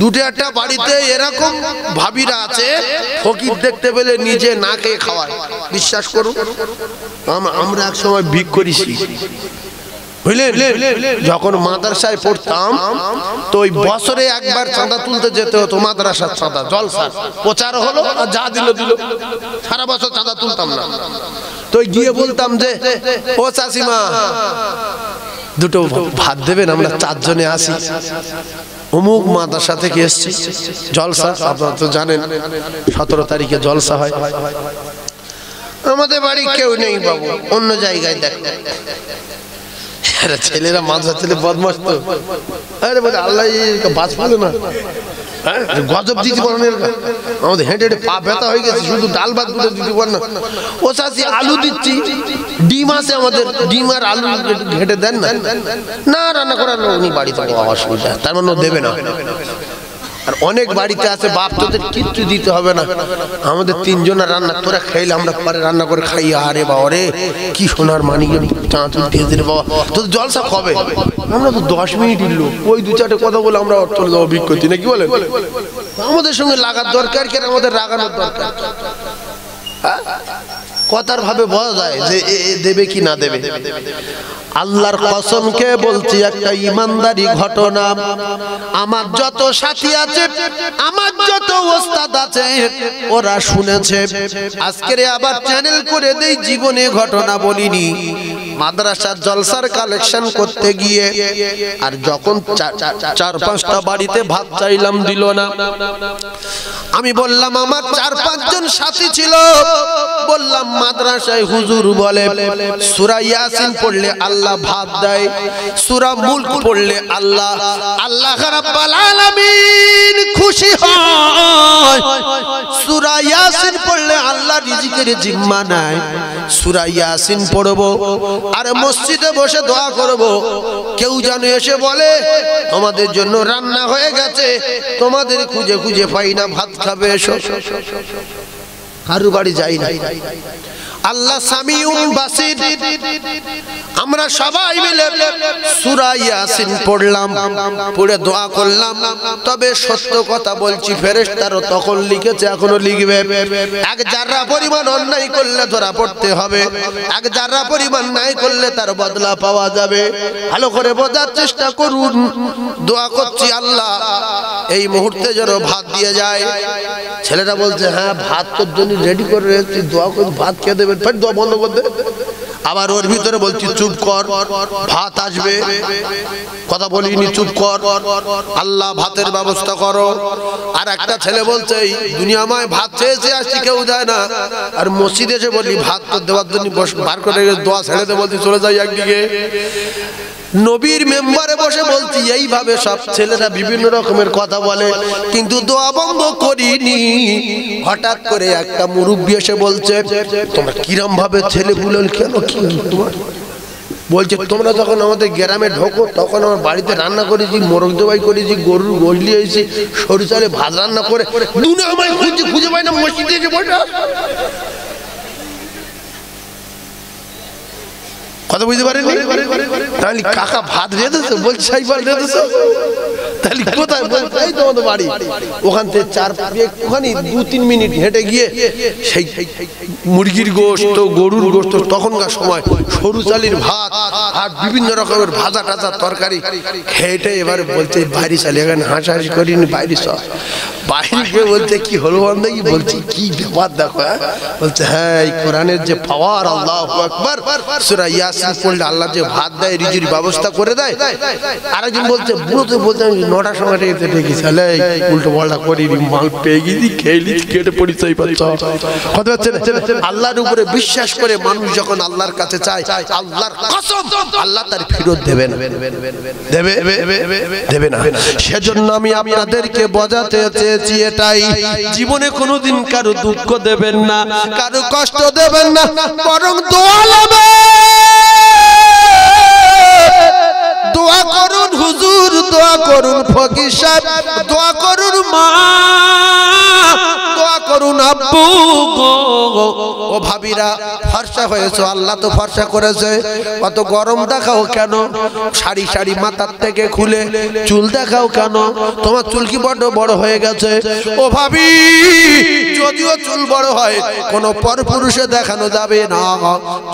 2টা বাড়িতে এরকম ভাবিরা আছে, ফকির দেখতে পেলে নিজে না খেয়ে খাওয়ায়। বিশ্বাস করুন, আমরা এক সময় ভিক করেছি, বুঝলেন? যখন মাদ্রাসায় পড়তাম তো ওই বছরে একবার চাঁদা তুলতে যেতে হতো, মাদ্রাসার চাঁদা, জলসা প্রচার হলো, আর যা দিল দিল, সারা বছর চাঁদা তুলতাম না। তো গিয়ে বলতাম যে ও চাষিমা, 2টো ভাত দেবেন, আমরা 4 জনে আসি, অমুক মাদ্রাসা থেকে এসছি, জলসা, আপনারা তো জানেন 17 তারিখে জলসা হয়। আমাদের বাড়ি কেউ নেই বাবু, অন্য জায়গায় দেখো। ছেলেরা মাদ্রাসা ছেলে বদমাস তো, আরে বলে আল্লাহ বাস পালে না, গজব দিতে পারে না। আমাদের হেঁটে হেঁটে পা ব্যথা হয়ে গেছে, শুধু ডাল ভাত গুলো দিতে পারে না। ও চাষি আলু দিচ্ছি, ডিম আছে আমাদের, ডিম আর আলু ঘেটে দেন না। না রান্না করার উনি বাড়িতে অসুবিধা, তার মানে দেবে না। আর অনেক বাড়িতে আছে বাপ তোদের কিচ্ছু দিতে হবে না, আমাদের 3 জনের রান্না তোরা খাইলে আমরা পরে রান্না করে খাই। আরে বাবা রে, কি সোনার মানিকে চাঁচুর দিয়ে দিলে বাবা, তোদের জলসা খাবে। আমরা তো 10 মিনিট ইল্লো, ওই 2-4টে কথা বলে আমরা চলে যাবো ভিক করতে, নাকি বলে? আমাদের সঙ্গে লাগার দরকার, কেন আমাদের রাগানোর দরকার? কথার ভাবে বোঝা যায় যে দেবে কি না দেবে। আল্লাহর কসমকে বলছি, একটা ইমানদারি ঘটনা। আমার যত সাথী আছে, আমার যত ওস্তাদ আছে, ওরা শুনেছে। আজকের আবার চ্যানেল করে দেই, জীবনে ঘটনা বলিনি। মাদ্রাসার জলসার কালেকশন করতে গিয়ে আর যখন 4-5টা বাড়িতে ভাত চাইলাম, দিল না। আমি বললাম, আমার 4-5 জন সাথী ছিল, বললাম মাদ্রাসায় হুজুর বলে সূরা ইয়াসিন পড়লে আল্লাহ ভাত দেয়, সূরা মুলক পড়লে আল্লাহ রাব্বুল আলামিন খুশি হয়, সূরা ইয়াসিন পড়লে আল্লাহ রিজিকের জিম্মা নেয়। সূরা ইয়াসিন পড়ব আর মসজিদে বসে দোয়া করব। কেউ যেন এসে বলে তোমাদের জন্য রান্না হয়ে গেছে, তোমাদের খুঁজে খুঁজে পাই না, ভাত খাবে এসো। কারু বাড়ি যাই না। আল্লাহ সামিউন বাসির। আমরা সবাই মিলে সূরা ইয়াসিন পড়লাম, পড়ে দোয়া করলাম। তবে সত্য কথা বলছি, ফেরেশতারা তখন লিখেছে, এখনো লিখবে। এক জাররা পরিমাণ অন্যায় করলে ধরা পড়তে হবে, এক জাররা পরিমাণ নাই করলে তার বদলা পাওয়া যাবে। ভালো করে বোঝার চেষ্টা করুন। দোয়া করছি, আল্লাহ এই মুহূর্তে যেন ভাত দিয়ে যায়। ছেলেটা বলছে, হ্যাঁ ভাত তোর জন্য রেডি করে রেখেছি, দোয়া করছি, ভাত খেয়ে দেবেন। দোয়া বন্ধ করে দে। আবার ওর ভিতরে বলছি, চুপ কর, ভাত আসবে। কথা বলিনি, চুপ কর, আল্লাহ ভাতের ব্যবস্থা করো। আর একটা ছেলে বলছে, দুনিয়াময় ভাত চেয়েছে আসছি, কেউ দেয় না। আর মসজিদে এসে বলি ভাত তো দেওয়ার জন্য বার করে দোয়া ছেড়ে দে, বলছি চলে যাই একদিকে। নবীর মেম্বারে বসে বলছি, এইভাবে সব ছেলেরা বিভিন্ন রকমের কথা বলে, কিন্তু দোয়া বন্ধ করিনি। হঠাৎ করে একটা মুরব্বি এসে বলছে, তোমরা কিরম ভাবে ছেলে বুলেন কেন, কি তোমার? বলছে, তোমরা যখন আমাদের গ্রামে ঢোকো তখন আমার বাড়িতে রান্না করেছি, মোরগ জবাই করেছি, গরুর গোশত নিয়েছি, সরু চালে ভাত রান্না করে আমায় খুঁজে পাই না, মসজিদে এসে বসে। কথা বুঝতে পারেন? তাহলে কাকা ভাত রেঁধেছো? বলছে সাইবার রেঁধেছো। তাহলে কোথায়? এই তোমাদের বাড়ি। ওখান থেকে 2-3 মিনিট হেঁটে গিয়ে সেই মুরগির গোশত, গরুর গোশত, তখনকার সময় সরু চালের ভাত আর বিভিন্ন রকমের ভাজা টাজা তরকারি খেয়ে এবারে বলছে বাইরে চালিয়ে গেলেন। হাসাহাসি করিনি, বাইরে সব বাইরে গিয়ে বলছে, কি হলো বান্ধবী? বলছি, কি ব্যাপার দেখো। বলছে, হ্যাঁ এই কোরআনের যে পাওয়ার, আল্লাহু আকবার, সূরা ইয়াসিন পড়লে আল্লাহ যে ভাত দেয়, রিজির ব্যবস্থা করে দেয়। আরেকজন বলছে, বুড়োতে বলতে আমি 9টার সময় ঢেকে চলে উল্টো পাল্টা করি, মাল পেয়ে গেছি, খেয়ে কেটে পরিচয় পাচ্ছ। কথা হচ্ছে আল্লাহর উপরে বিশ্বাস করে মানুষ যখন আল্লাহর কাছে চায়, আল্লাহর কসম আল্লাহ তার ফেরত দেবে না, দেবে না। সেজন্য আমি আপনাদেরকে বোঝাতে চেয়েছি এটাই, জীবনে কোনোদিন কারো দুঃখ দেবেন না, কারো কষ্ট দেবেন না, বরং দোয়া নেবেন। দোয়া করুন হুজুর, দোয়া করুন ফকির সাহেব, দোয়া করুন মা, দোয়া করুন আব্বু। ও ভাবিরা, ফর্সা হয়েছে, আল্লাহ তো ফর্সা করেছে। কত গরম দেখাও কেন? সারি সারি মাথার থেকে খুলে চুল দেখাও কেন? তোমার চুল কি বড় বড় হয়ে গেছে? ও ভাবি, যদিও চুল বড় হয় কোন পরপুরুষে দেখানো যাবে না।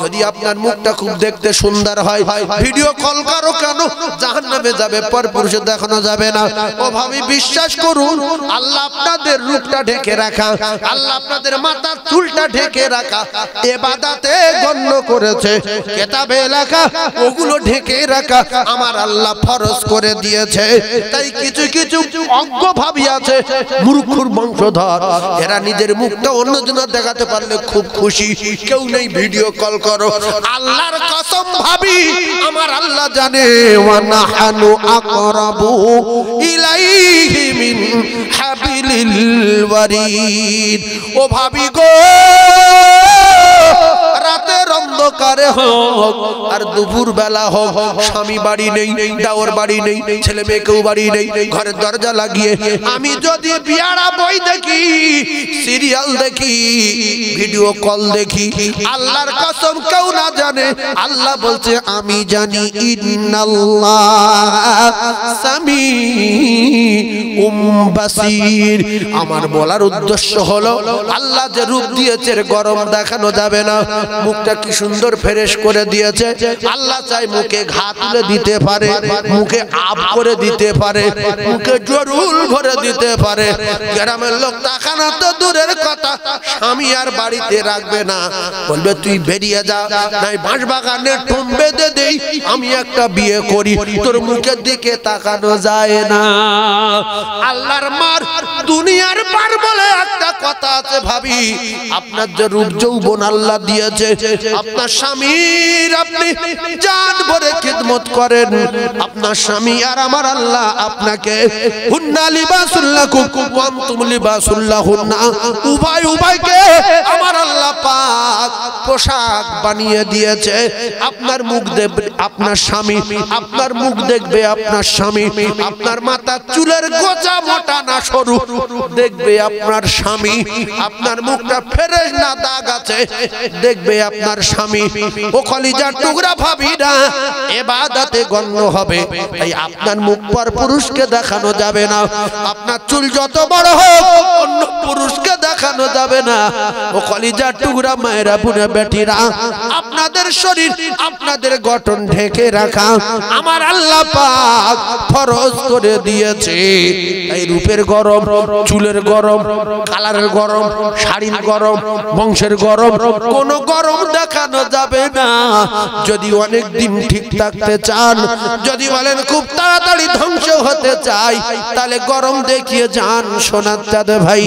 যদি আপনার মুখটা খুব দেখতে সুন্দর হয়, ভিডিও কল করো কেন? জাহান্নামে যাবে, পরপুরুষে দেখানো যাবে না। ও ভাবি, বিশ্বাস করুন, আল্লাহ আপনাদের রূপটা ঢেকে রাখা, আল্লাহ আপনাদের মাথার চুলটা ঢেকে রাখা ইবাদতে গণ্য করেছে। কিতাবে লেখা ওগুলো ঢেকে রাখা আমার আল্লাহ ফরজ করে দিয়েছে। তাই কিছু কিছু অজ্ঞ ভাবি আছে, মূর্খর বংশধর, এরা নিজের মুখটা অন্যজনের দেখাতে পারলে খুব খুশি। কেউ নেই, ভিডিও কল করো। আল্লাহর কসম ভাবি, আমার আল্লাহ জানে, ওয়া নাহানু আকরাবু ইলাইহি মিন হাবিলিল ওয়ারিদ। ও ভাবি গো, রাতের অন্ধকারে হোক আর দুপুর বেলা হোক, স্বামী বাড়ি নেই, দেওর বাড়ি নেই, ছেলে মেয়ে কেউ বাড়ি নেই, ঘরের দরজা লাগিয়ে আমি যদি বিয়ারা বই দেখি, সিরিয়াল দেখি, ভিডিও কল দেখি, আল্লাহর কসম কেউ না জানে, আল্লাহ বলছে আমি জানি, ইন্নাল্লাহ সামিউম বাসীর। আমার বলার উদ্দেশ্য হলো আল্লাহ যে রূপ দিয়েছে গরম দেখানো যাবে না। মুখটা কি সুন্দর ফ্রেশ করে দিয়েছে, আল্লাহ চাই মুখে ঘা তুলে দিতে পারে, মুখে আপ করে দিতে পারে, মুখে জরুল ভরে দিতে পারে। গ্রামের লোক তাকানো তো দূরের কথা, স্বামী আর বাড়িতে রাখবে না, বলবে তুই বেরিয়ে যা, নাই বাঁশ বাগানে টুম বেঁধে দেই, আমি একটা বিয়ে করি, তোর মুখের দিকে তাকানো যায় না। আল্লাহর মার দুনিয়ার পার বলে একটা কথা আছে ভাবি, আপনার যে রূপ যৌবন আল্লাহ দিয়েছে, আপনার স্বামীর আপনি জান ভরে খিদমত করেন, আপনার স্বামী আর আমার আল্লাহ আপনাকে হুন্না লিবাসুল লাকুম ওয়া আনতুম লিবাসুল লাহুন্না, উভয় উভয়কে আমার আল্লাহ পাক পোশাক বানিয়ে দিয়েছে। আপনার মুখ দেখবে আপনার স্বামী, আপনার মুখ দেখবে আপনার স্বামী, আপনার মাথা চুলের গোছা মোটা না সরু দেখবে আপনার স্বামী, আপনার মুখটা ফ্রেশ না দাগ আছে দেখবে আপনার স্বামী। ও কলিজার টুকরা ভাবি না, ইবাদতে গণ্য হবে, তাই আপনার মুখ পর পুরুষকে দেখানো যাবে না, আপনার চুল যত বড় হোক অন্য পুরুষকে দেখানো যাবে না। ও কলিজার টুকরা মায়েরা বুনে বেটিরা, আপনাদের শরীর আপনাদের গঠন ঢেকে রাখা আমার আল্লাহ পাক ফরজ করে দিয়েছে। এই রূপের গরম, চুলের গরম, কালারের গরম, শাড়ির গরম, বংশের গরম, কোন গরম দেখানো যাবে না। যদি অনেক দিন ঠিক থাকতে চান, যদি বলেন খুব তাড়াতাড়ি ধ্বংস হতে চাই, তাহলে গরম দেখিয়ে যান সোনার চাঁদ ভাই।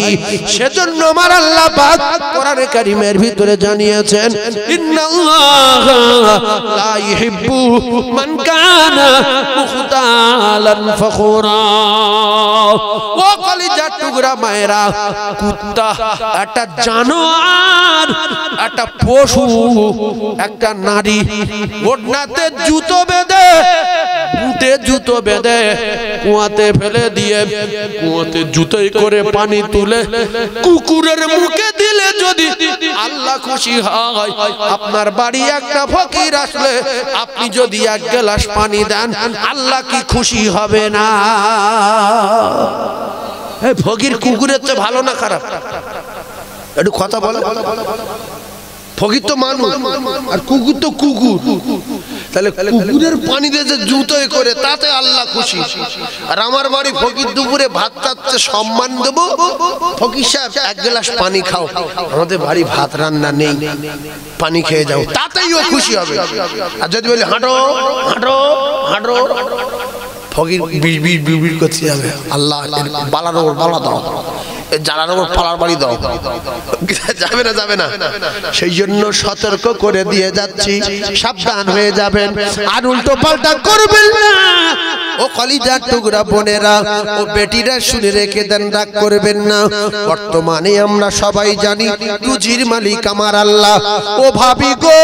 সেজন্য আমার আল্লাহ পাক কোরআনে কারীমের ভিতরে জানিয়েছেন, ইন্নাল্লাহা লা ইউহিব্বু মান কানা মুখতালান ফখুরা। ও কলিজার টুকরা মায়েরা, কুত্তা একটা জানোয়ার, একটা পশু, একটা নারী ওড়নাতে জুতো বেঁধে, বুটে জুতো বেঁধে কুয়াতে ফেলে দিয়ে, কুয়াতে জুতোই করে পানি তুলে কুকুরের মুখে দিলে যদি আল্লাহ খুশি হয়, আপনার বাড়ি একটা ফকির আসলে আপনি যদি এক গ্লাস পানি দেন, আল্লাহ কি খুশি হবে না? ফকির কুকুরের চেয়ে ভালো না খারাপ? একটু কথা বলো। ফকির তো মানুষ আর কুকুর তো কুকুর, তাহলে কুকুরের পানি দিয়ে যে জুতোই করে তাতে আল্লাহ খুশি। আর আমার বাড়ি ফকির দুপুরে ভাত চাচ্ছে, সম্মান দেবো, ফকির সাহেব এক গ্লাস পানি খাও, আমাদের বাড়ি ভাত রান্না নেই, পানি খেয়ে যাও, তাতেই ও খুশি হবে। আর যদি বলি হাঁটো হাঁটো হাঁটো, ফকির বিড় করতে যাবে, আল্লাহ বালার ওপর বালা দাও, জানার ওপর পালার বাড়ি দাও, যাবে না, যাবে না। সেই জন্য সতর্ক করে দিয়ে যাচ্ছি, সাবধান হয়ে যাবেন, আর উল্টো পাল্টা করবেন না। ও কলিজার টুকরা বোনেরা, ও বেটিরা শুনে রেখে দেন, রাগ করবেন না। বর্তমানে আমরা সবাই জানি রুজির মালিক আমার আল্লাহ। ও ভাবি গো,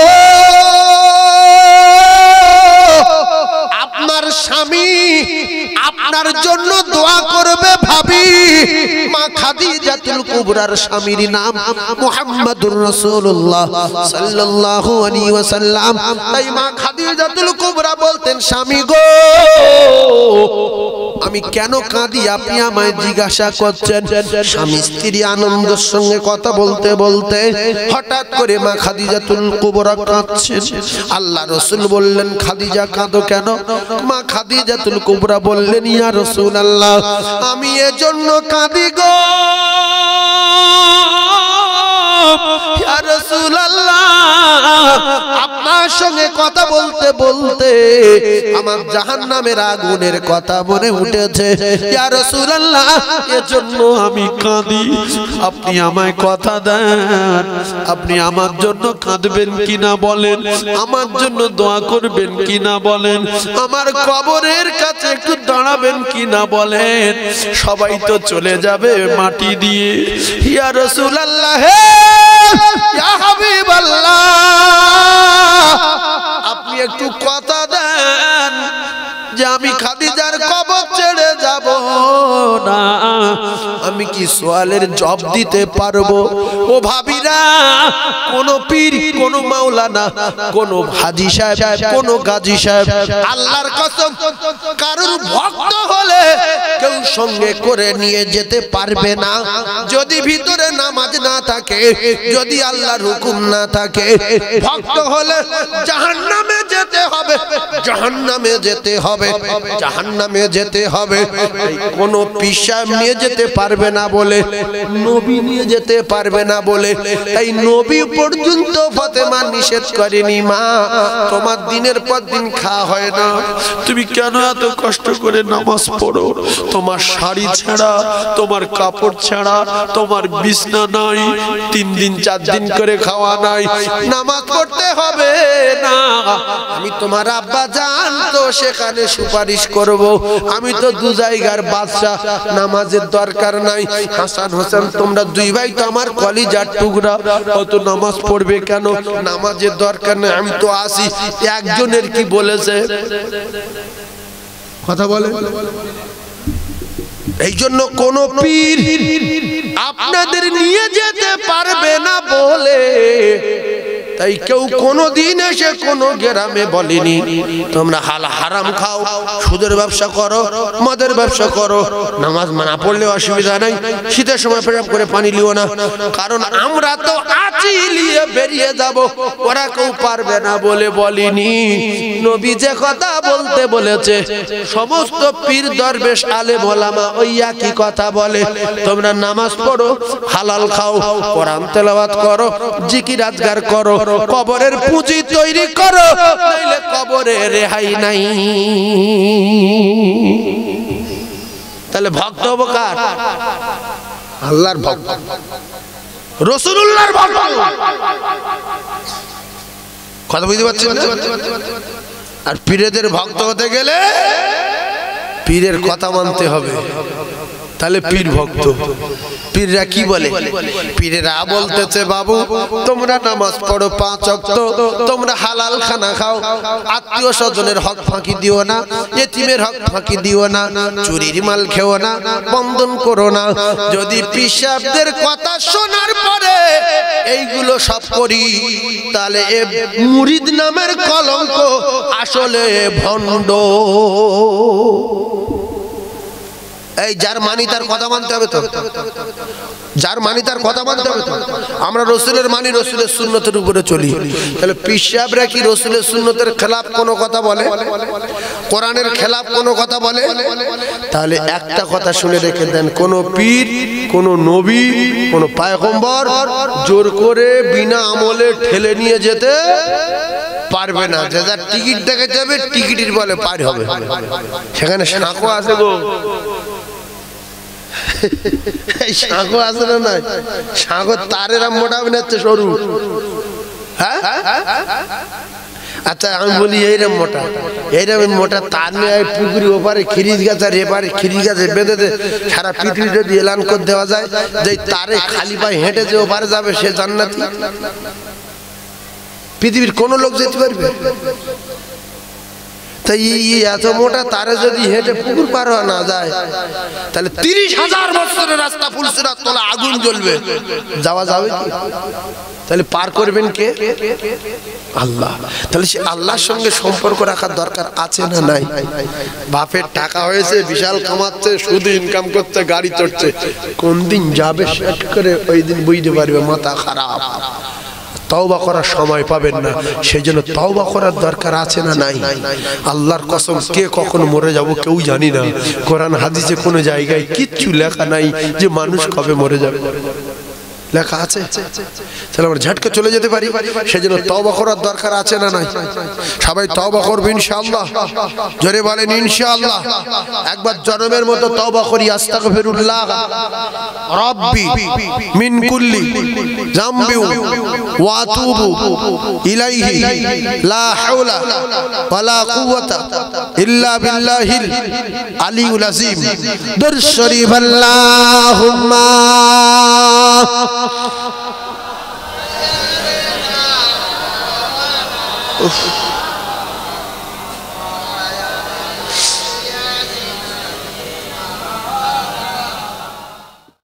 আপনার স্বামী আপনার জন্য দোয়া করবে ভাবি। মা খাদিজাতুল কুবরার স্বামীর নাম মুহাম্মাদুর রাসূলুল্লাহ সাল্লাল্লাহু আলাইহি ওয়াসাল্লাম। তাই মা খাদিজাতুল কুবরা বলতেন, স্বামী গো আমি কেন কাঁদি আপনি আমায় জিজ্ঞাসা করছেন? স্বামী স্ত্রী আনন্দের সঙ্গে কথা বলতে বলতে হঠাৎ করে মা খাদিজাতুল কুবরা কাঁদছেন। আল্লাহ রাসূল বললেন, খাদিজা কাঁদো কেন? মা খাদিজাতুল কুবরা বললেন, ইয়া রাসূলুল্লাহ আমি এজন্য কাঁদি গো, ইয়া রাসূলুল্লাহ আপনার সঙ্গে কথা বলতে বলতে আমার জাহান্নামের আগুনের কথা মনে উঠেছে। ইয়া রাসূলুল্লাহ এজন্য আমি কাঁদি, আপনি আমায় কথা দেন, আপনি আমার জন্য কাঁদবেন কিনা বলেন, আমার জন্য দোয়া করবেন কিনা বলেন, আমার কবরের কাছে একটু দাঁড়াবেন কিনা বলেন। সবাই তো চলে যাবে মাটি দিয়ে। ইয়া রাসূলুল্লাহ ইয়া হাবিবাল্লাহ আপনি একটু কথা দেন যে আমি খাদিজার কবর ছেড়ে যাব না, আমি কি সওয়ালের জবাব দিতে পারবো? ও ভাবিরা, কোন পীর, কোন মাওলানা, কোন হাজী সাহেব, কোন গাজী সাহেব, আল্লাহর কসম কারোর ভক্ত হলে কেউ সঙ্গে করে নিয়ে যেতে পারবে না যদি ভিতরে নামাজ না থাকে, যদি আল্লাহর হুকুম না থাকে। ভক্ত হলে জাহান্নামে যেতে হবে, জাহান্নামে যেতে হবে, জাহান্নামে যেতে হবে। কোন পীর সাহেব নিয়ে যেতে পারবে না বলে, নবী নিয়ে যেতে পারবে না বলে, তাই নবী পর্যন্ত ফাতেমা নিষেধ করেনি, মা তোমার দিনের পর দিন খাওয়া হয় না, তুমি কেন এত কষ্ট করে নামাজ পড়ো? তোমার শাড়ি ছাড়া, তোমার কাপড় ছাড়া, তোমার বিছনা নাই, 3 দিন 4 দিন করে খাওয়া নাই, নামাজ পড়তে হবে না। আমি তোমার আব্বা জান তো সেখানে সুপারিশ করব, আমি তো 2 জায়গার বাদশা, নামাজের দরকার নাই। হাসান হোসেন তোমরা 2 ভাই তো আমার কলিজার টুকরা, অত নামাজ পড়বে কেন? নামাজের দরকার নাই, আমি তো আসি। একজনের কি বলেছে? কথা বলে। এই জন্য কোন পীর আপনাদের নিয়ে যেতে পারবে না বলে তাই কেউ কোনোদিন এসে কোনো গ্রামে বলেনি তোমরা হারাম খাও, সুদের ব্যবসা করো, মদের ব্যবসা করো, নামাজ না পড়লে অসুবিধা নাই, শীতের সময় পেশাব করে পানি লিও না, কারণ আমরা তো আছি, নিয়ে বেরিয়ে যাব, ওরা কেউ পারবে না বলে বলিনি। নবী যে কথা বলতে বলেছে সমস্ত পীর দরবেশ আলেম ওলামা ওই একই কথা বলে, তোমরা নামাজ পড়ো, হালাল খাও, কোরআন তেলাওয়াত করো, জিকির আজগার করো, কবরের পুঁজি তৈরি করো, নইলে কবরে রেহাই নাই। তাহলে ভক্ত হবো কার? আল্লাহর ভক্ত, রাসূলুল্লাহর ভক্ত। কথা বুঝতে পারছেন না? আর পীরেদের ভক্ত হতে গেলে পীরের কথা মানতে হবে, তাহলে পীর ভক্ত। পীররা কি বলে? পীরেরা বলতেছে বাবু তোমরা নামাজ পড়ো 5 ওয়াক্ত, তোমরা হালাল খানা খাও, আত্মীয় স্বজনের হক ফাঁকি দিও না, এতিমের হক ফাঁকি দিও না, চুরির মাল খেও না, বন্ধন করো না। যদি পীর সাহেবদের কথা শোনার পরে এইগুলো সব করি তাহলে এ মুরিদ নামের কলঙ্ক আসলে ভণ্ড। এই যার মানি তার কথা মানতে হবে তো, যার মানি তার কথা মানতে হবে তো। আমরা রসুলের মানি, রসুলের সুন্নতের উপরে চলি, তাহলে পীর সাহেবরা কি রসুলের সুন্নতের খেলাফ কোনো কথা বলে? কোরআনের খেলাফ কোনো কথা বলে? তাহলে একটা কথা শুনে রেখে দেন, কোন পীর, কোন নবী, কোন পয়গম্বর জোর করে বিনা আমলে ঠেলে নিয়ে যেতে পারবে না। যে যার টিকিট দেখাতে হবে টিকিটের বলে পার হবে। সেখানে সাঁকো আছে গো, সাঁকো আছে না? নাই সাঁকো তারের মোটা বানাচ্ছে সরু। হ্যাঁ আচ্ছা আমি বলি এইরকম মোটা, এইরকম মোটা তার নিয়ে পুকুরি ওপারে খিরিজ গাছ আর এপারে খিরিজ গাছে বেঁধে সারা পৃথিবী যদি এলান করে দেওয়া যায় যে তারে খালি পায়ে হেঁটে যে ওপারে যাবে সে জান্নাতি। পৃথিবীর কোন লোক যেতে পারবে? তাই এত মোটা তারে যদি হেঁটে পুকুর পার না যায় তাহলে 30,000 বছরের রাস্তা ফুলসিরাত তলা আগুন জ্বলবে, যাওয়া যাবে কি? তাহলে পার করবেন কে? আল্লাহ। তাহলে সে আল্লাহর সঙ্গে সম্পর্ক রাখার দরকার আছে না নাই? বাপের টাকা হয়েছে, বিশাল কামাচ্ছে, শুধু ইনকাম করতে, গাড়ি চড়ছে, কোন দিন যাবে সেট করে ওই দিন বুঝতে পারবে মাথা খারাপ। তওবা করার সময় পাবেন না, সেই জন্য তওবা করার দরকার আছে না নাই? আল্লাহর কসম কে কখন মরে যাব কেউ জানি না। কোরআন হাদিসে কোনো জায়গায় কিচ্ছু লেখা নাই যে মানুষ কবে মরে যাবে, লেখা আছে? তাহলে আমরা ঝটকে চলে যেতে পারি, সেজন্য তওবা করার দরকার আছে না নাই? সবাই তওবা করবে ইনশাআল্লাহ, জোরে বলেন ইনশাআল্লাহ। একবার জন্মের মতো তওবা করি, আস্তাগফিরুল্লাহ রাব্বি মিন কুল্লি যামবি ওয়া আতুবু ইলাইহি লা হাওলা ওয়ালা কুওয়াতা ইল্লা বিল্লাহিল আলিয়ুল আযীম। দরুদ শরীফ আল্লাহুম্মা উফ